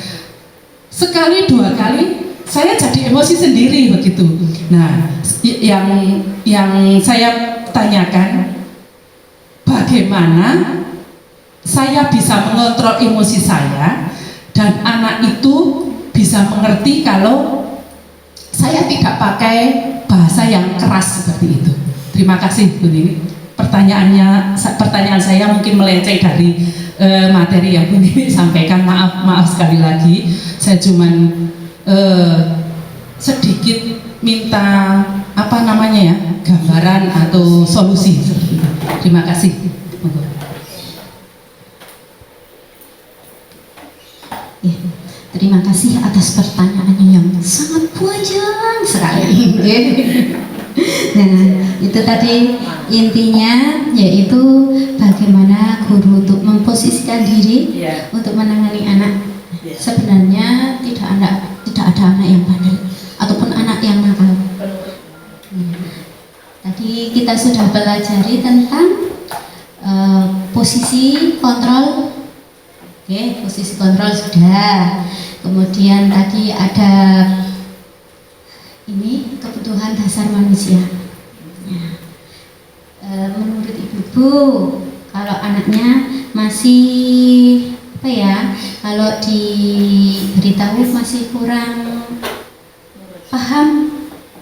Sekali dua kali saya jadi emosi sendiri begitu. Nah, yang saya tanyakan, bagaimana saya bisa mengontrol emosi saya dan anak itu bisa mengerti kalau saya tidak pakai bahasa yang keras seperti itu. Terima kasih Bu Nini. Pertanyaan saya mungkin melenceng dari materi yang Bu Nini sampaikan. Maaf sekali lagi. Saya cuman sedikit minta gambaran atau solusi seperti itu. Terima kasih. Ya, terima kasih atas pertanyaannya yang sangat panjang sekali. Nah, itu tadi intinya, yaitu bagaimana guru untuk memposisikan diri untuk menangani anak. Sebenarnya tidak ada anak yang bandel ataupun anak yang nakal. Tadi kita sudah pelajari tentang posisi kontrol. Oke, posisi kontrol sudah. Kemudian tadi ada ini kebutuhan dasar manusia. menurut ibu-ibu kalau anaknya masih apa ya, kalau diberitahu masih kurang paham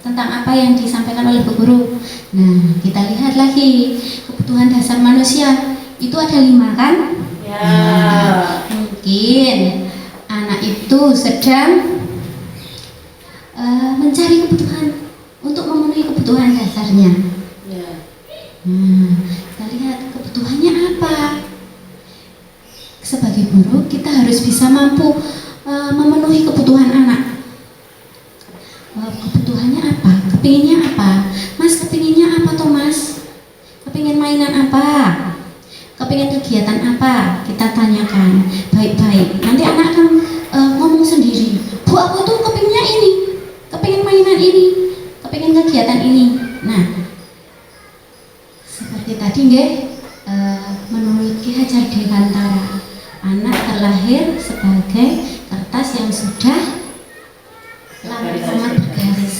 tentang apa yang disampaikan oleh Bu Guru. Nah, kita lihat lagi kebutuhan dasar manusia itu ada 5 kan? Ya. Mungkin anak itu sedang mencari kebutuhan untuk memenuhi kebutuhan dasarnya. Ya. Kita lihat kebutuhannya apa. Sebagai guru kita harus bisa mampu memenuhi kebutuhan anak. Kebutuhannya apa? Kepinginnya apa? Mas, kepinginnya apa toh mas? Kepingin mainan apa? Kepingin kegiatan apa? Kita tanyakan baik-baik. Nanti anak akan ngomong sendiri. Bu, aku tuh kepinginnya ini, kepingin mainan ini, kepingin kegiatan ini. Nah, seperti tadi nggih, menurut Ki Hajar Dewantara, anak terlahir sebagai kertas yang sudah lama bergaris.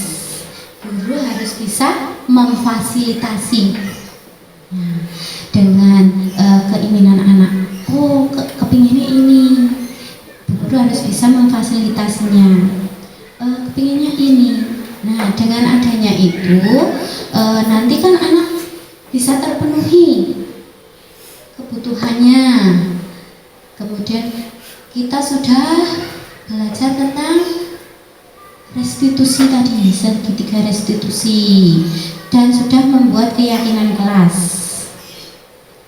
Guru harus bisa memfasilitasi dengan keinginan anak. Oh, kepinginnya ini. Guru harus bisa memfasilitasinya. Kepinginnya ini. Nah, dengan adanya itu nanti kan anak bisa terpenuhi kebutuhannya. Kemudian kita sudah belajar tentang restitusi tadi, segitiga restitusi, dan sudah membuat keyakinan kelas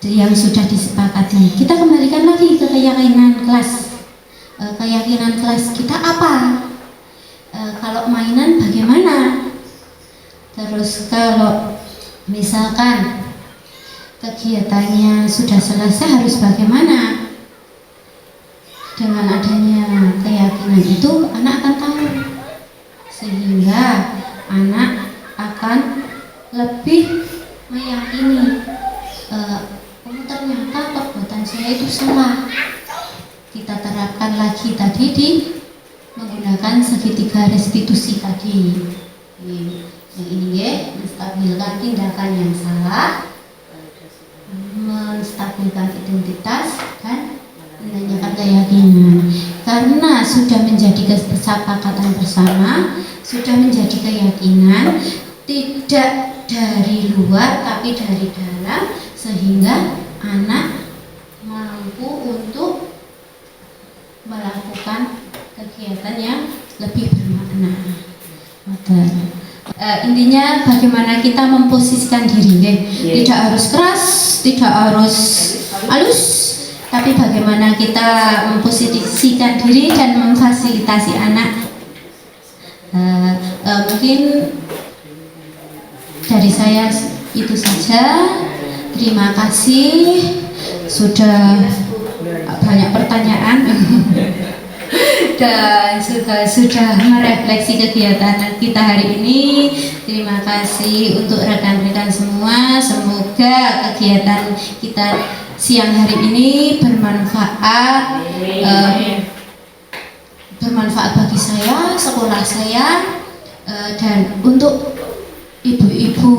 yang sudah disepakati. Kita kembalikan lagi ke keyakinan kelas. Keyakinan kelas kita apa? Kalau mainan bagaimana? Terus kalau misalkan kegiatannya sudah selesai harus bagaimana? Dengan adanya keyakinan itu anak akan tahu, sehingga anak akan lebih meyakini ternyata perbuatan saya itu salah. Kita terapkan lagi tadi di menggunakan segitiga restitusi tadi. Yang ini ya, menstabilkan tindakan yang salah, menstabilkan identitas dan menanyakan keyakinan. Karena sudah menjadi kesepakatan bersama, sudah menjadi keyakinan, tidak dari luar tapi dari dalam, sehingga anak mampu untuk melakukan kegiatan yang lebih bermakna. Intinya bagaimana kita memposisikan diri, tidak harus keras, tidak harus halus, tapi bagaimana kita memposisikan diri dan memfasilitasi anak. Mungkin dari saya itu saja. Terima kasih sudah banyak pertanyaan dan sudah merefleksi kegiatan kita hari ini. Terima kasih untuk rekan-rekan semua. Semoga kegiatan kita siang hari ini bermanfaat, bermanfaat bagi saya, sekolah saya, dan untuk ibu-ibu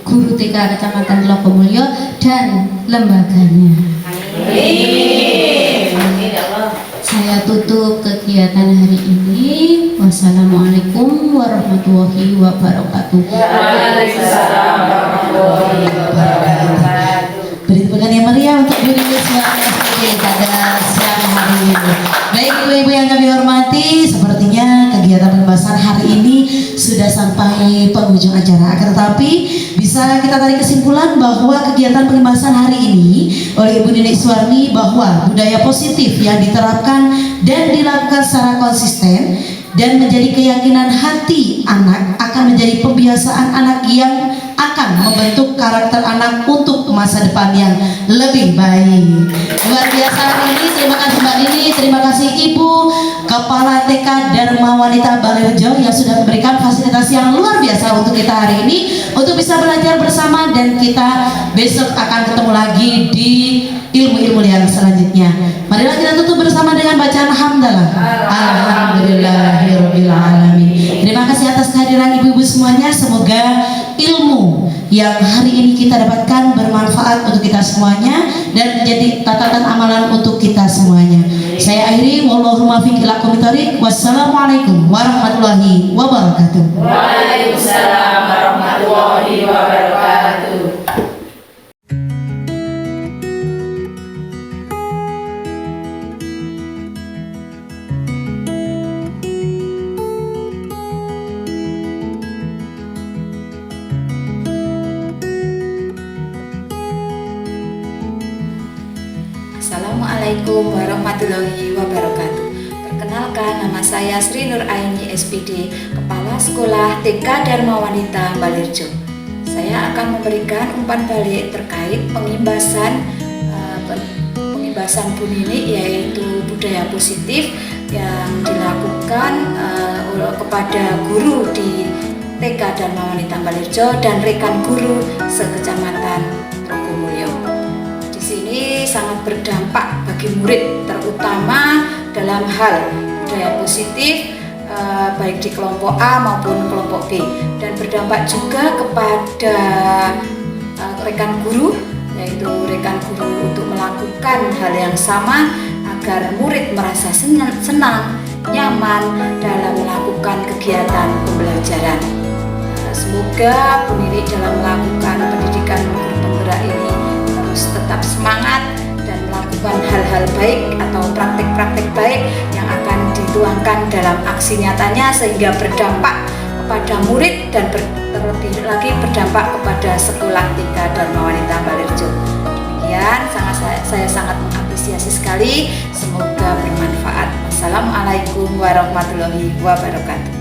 guru TK Kecamatan Tlogomulyo dan lembaganya. Saya tutup kegiatan hari ini. Wassalamualaikum warahmatullahi wabarakatuh. Waalaikumsalam warahmatullahi wabarakatuh. Beri tepukan yang meriah untuk Bu Risma pada siang hari ini. Baik ibu-ibu yang kami hormati, sepertinya kegiatan pembahasan hari ini sudah sampai penghujung acara. Akan tetapi bisa kita tarik kesimpulan bahwa kegiatan pembahasan hari ini oleh Ibu Ninik Suwarni bahwa budaya positif yang diterapkan dan dilakukan secara konsisten dan menjadi keyakinan hati anak akan menjadi pembiasaan anak yang akan membentuk karakter anak untuk masa depan yang lebih baik. Luar biasa hari ini. Terima kasih Mbak Nini, terima kasih Ibu Kepala TK Dharma Wanita Balirjo yang sudah memberikan fasilitas yang luar biasa untuk kita hari ini untuk bisa belajar bersama, dan kita besok akan ketemu lagi di ilmu-ilmu yang selanjutnya. Marilah kita tutup bersama dengan bacaan hamdalah. Alhamdulillahirabbil alamin. Terima kasih atas kehadiran ibu-ibu semuanya. Semoga ilmu yang hari ini kita dapatkan bermanfaat untuk kita semuanya dan menjadi catatan amalan untuk kita semuanya. Saya akhiri, wallahu muwaffiq ila aqwamit thoriq. Wassalamualaikum warahmatullahi wabarakatuh. Waalaikumsalam warahmatullahi wabarakatuh. Assalamualaikum warahmatullahi wabarakatuh. Perkenalkan, nama saya Sri Nur Aini SPD, Kepala Sekolah TK Dharma Wanita Balirjo. Saya akan memberikan umpan balik terkait pengimbasan Bu Nini, yaitu budaya positif yang dilakukan kepada guru di TK Dharma Wanita Balirjo dan rekan guru sekecamatan Trogomulyo. Ini sangat berdampak bagi murid, terutama dalam hal budaya positif baik di kelompok A maupun kelompok B, dan berdampak juga kepada rekan guru, yaitu rekan guru untuk melakukan hal yang sama agar murid merasa senang, nyaman dalam melakukan kegiatan pembelajaran. Semoga Bu Nini dalam melakukan pendidikan guru penggerak ini terus tetap semangat dan melakukan hal-hal baik atau praktik-praktik baik yang akan dituangkan dalam aksi nyatanya sehingga berdampak kepada murid dan terlebih lagi berdampak kepada sekolah TK Dharma Wanita Balirjo. Demikian, saya sangat mengapresiasi sekali, semoga bermanfaat. Wassalamualaikum warahmatullahi wabarakatuh.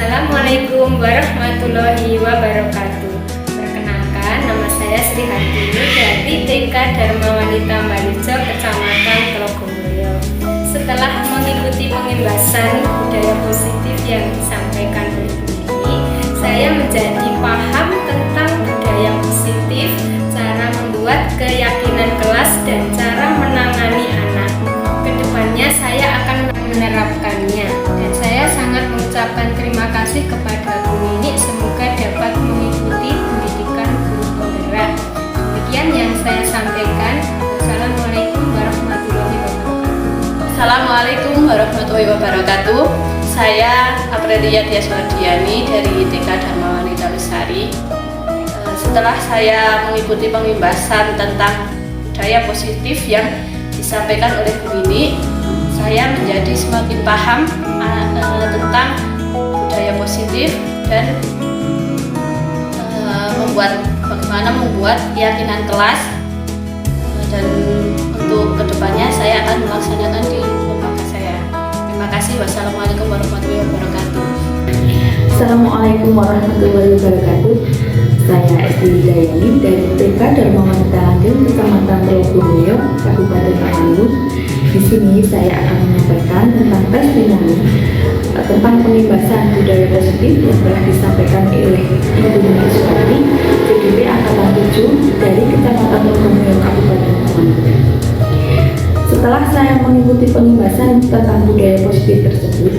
Assalamualaikum warahmatullahi wabarakatuh. Perkenalkan, nama saya Sri Hartini dari TK Dharma Wanita Balirjo, Kecamatan Trogomulyo. Setelah mengikuti pengimbasan budaya positif yang disampaikan oleh Bu Nini, saya menjadi paham tentang budaya positif, cara membuat keyakinan kelas dan cara menangani anak. Kedepannya saya akan menerapkannya, dan saya sangat mengucapkan terima kasih kepada Bu Nini, semoga dapat mengikuti pendidikan guru penggerak. Demikian yang saya sampaikan. Wassalamualaikum warahmatullahi wabarakatuh. Assalamualaikum warahmatullahi wabarakatuh. Saya Aprilia Tiaswardiani dari TK Dharma Wanita Lestari. Setelah saya mengikuti pengimbasan tentang budaya positif yang disampaikan oleh Bu Nini, saya menjadi semakin paham tentang budaya positif dan bagaimana membuat keyakinan kelas, dan untuk kedepannya saya akan melaksanakan di lembaga saya. Terima kasih. Wassalamualaikum warahmatullahi wabarakatuh. Assalamualaikum warahmatullahi wabarakatuh. Saya Esti Widayani dari TK Dharma Wanita Langgeng, Kecamatan Trogomulyo, Kabupaten Temanggung. Di sini saya akan menyampaikan tentang testimoni tentang pengimbasan budaya positif yang telah disampaikan oleh Ibu Nini Sukarti, CDP Angkatan 7 dari Kecamatan Trogomulyo, Kabupaten Temanggung. Setelah saya mengikuti pengimbasan tentang budaya positif tersebut,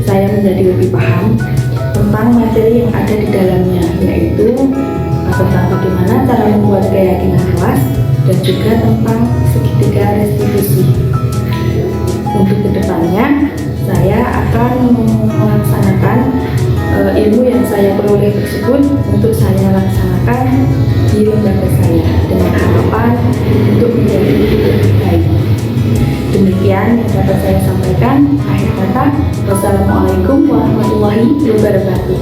saya menjadi lebih paham tentang materi yang ada di dalamnya, yaitu tentang bagaimana cara membuat keyakinan kelas dan juga tentang segitiga restitusi. Untuk kedepannya, saya akan melaksanakan ilmu yang saya peroleh tersebut untuk saya laksanakan di lembaga saya dengan harapan untuk menjadi lebih baik. Demikian yang dapat saya sampaikan. Akhir kata, wassalamualaikum warahmatullahi wabarakatuh.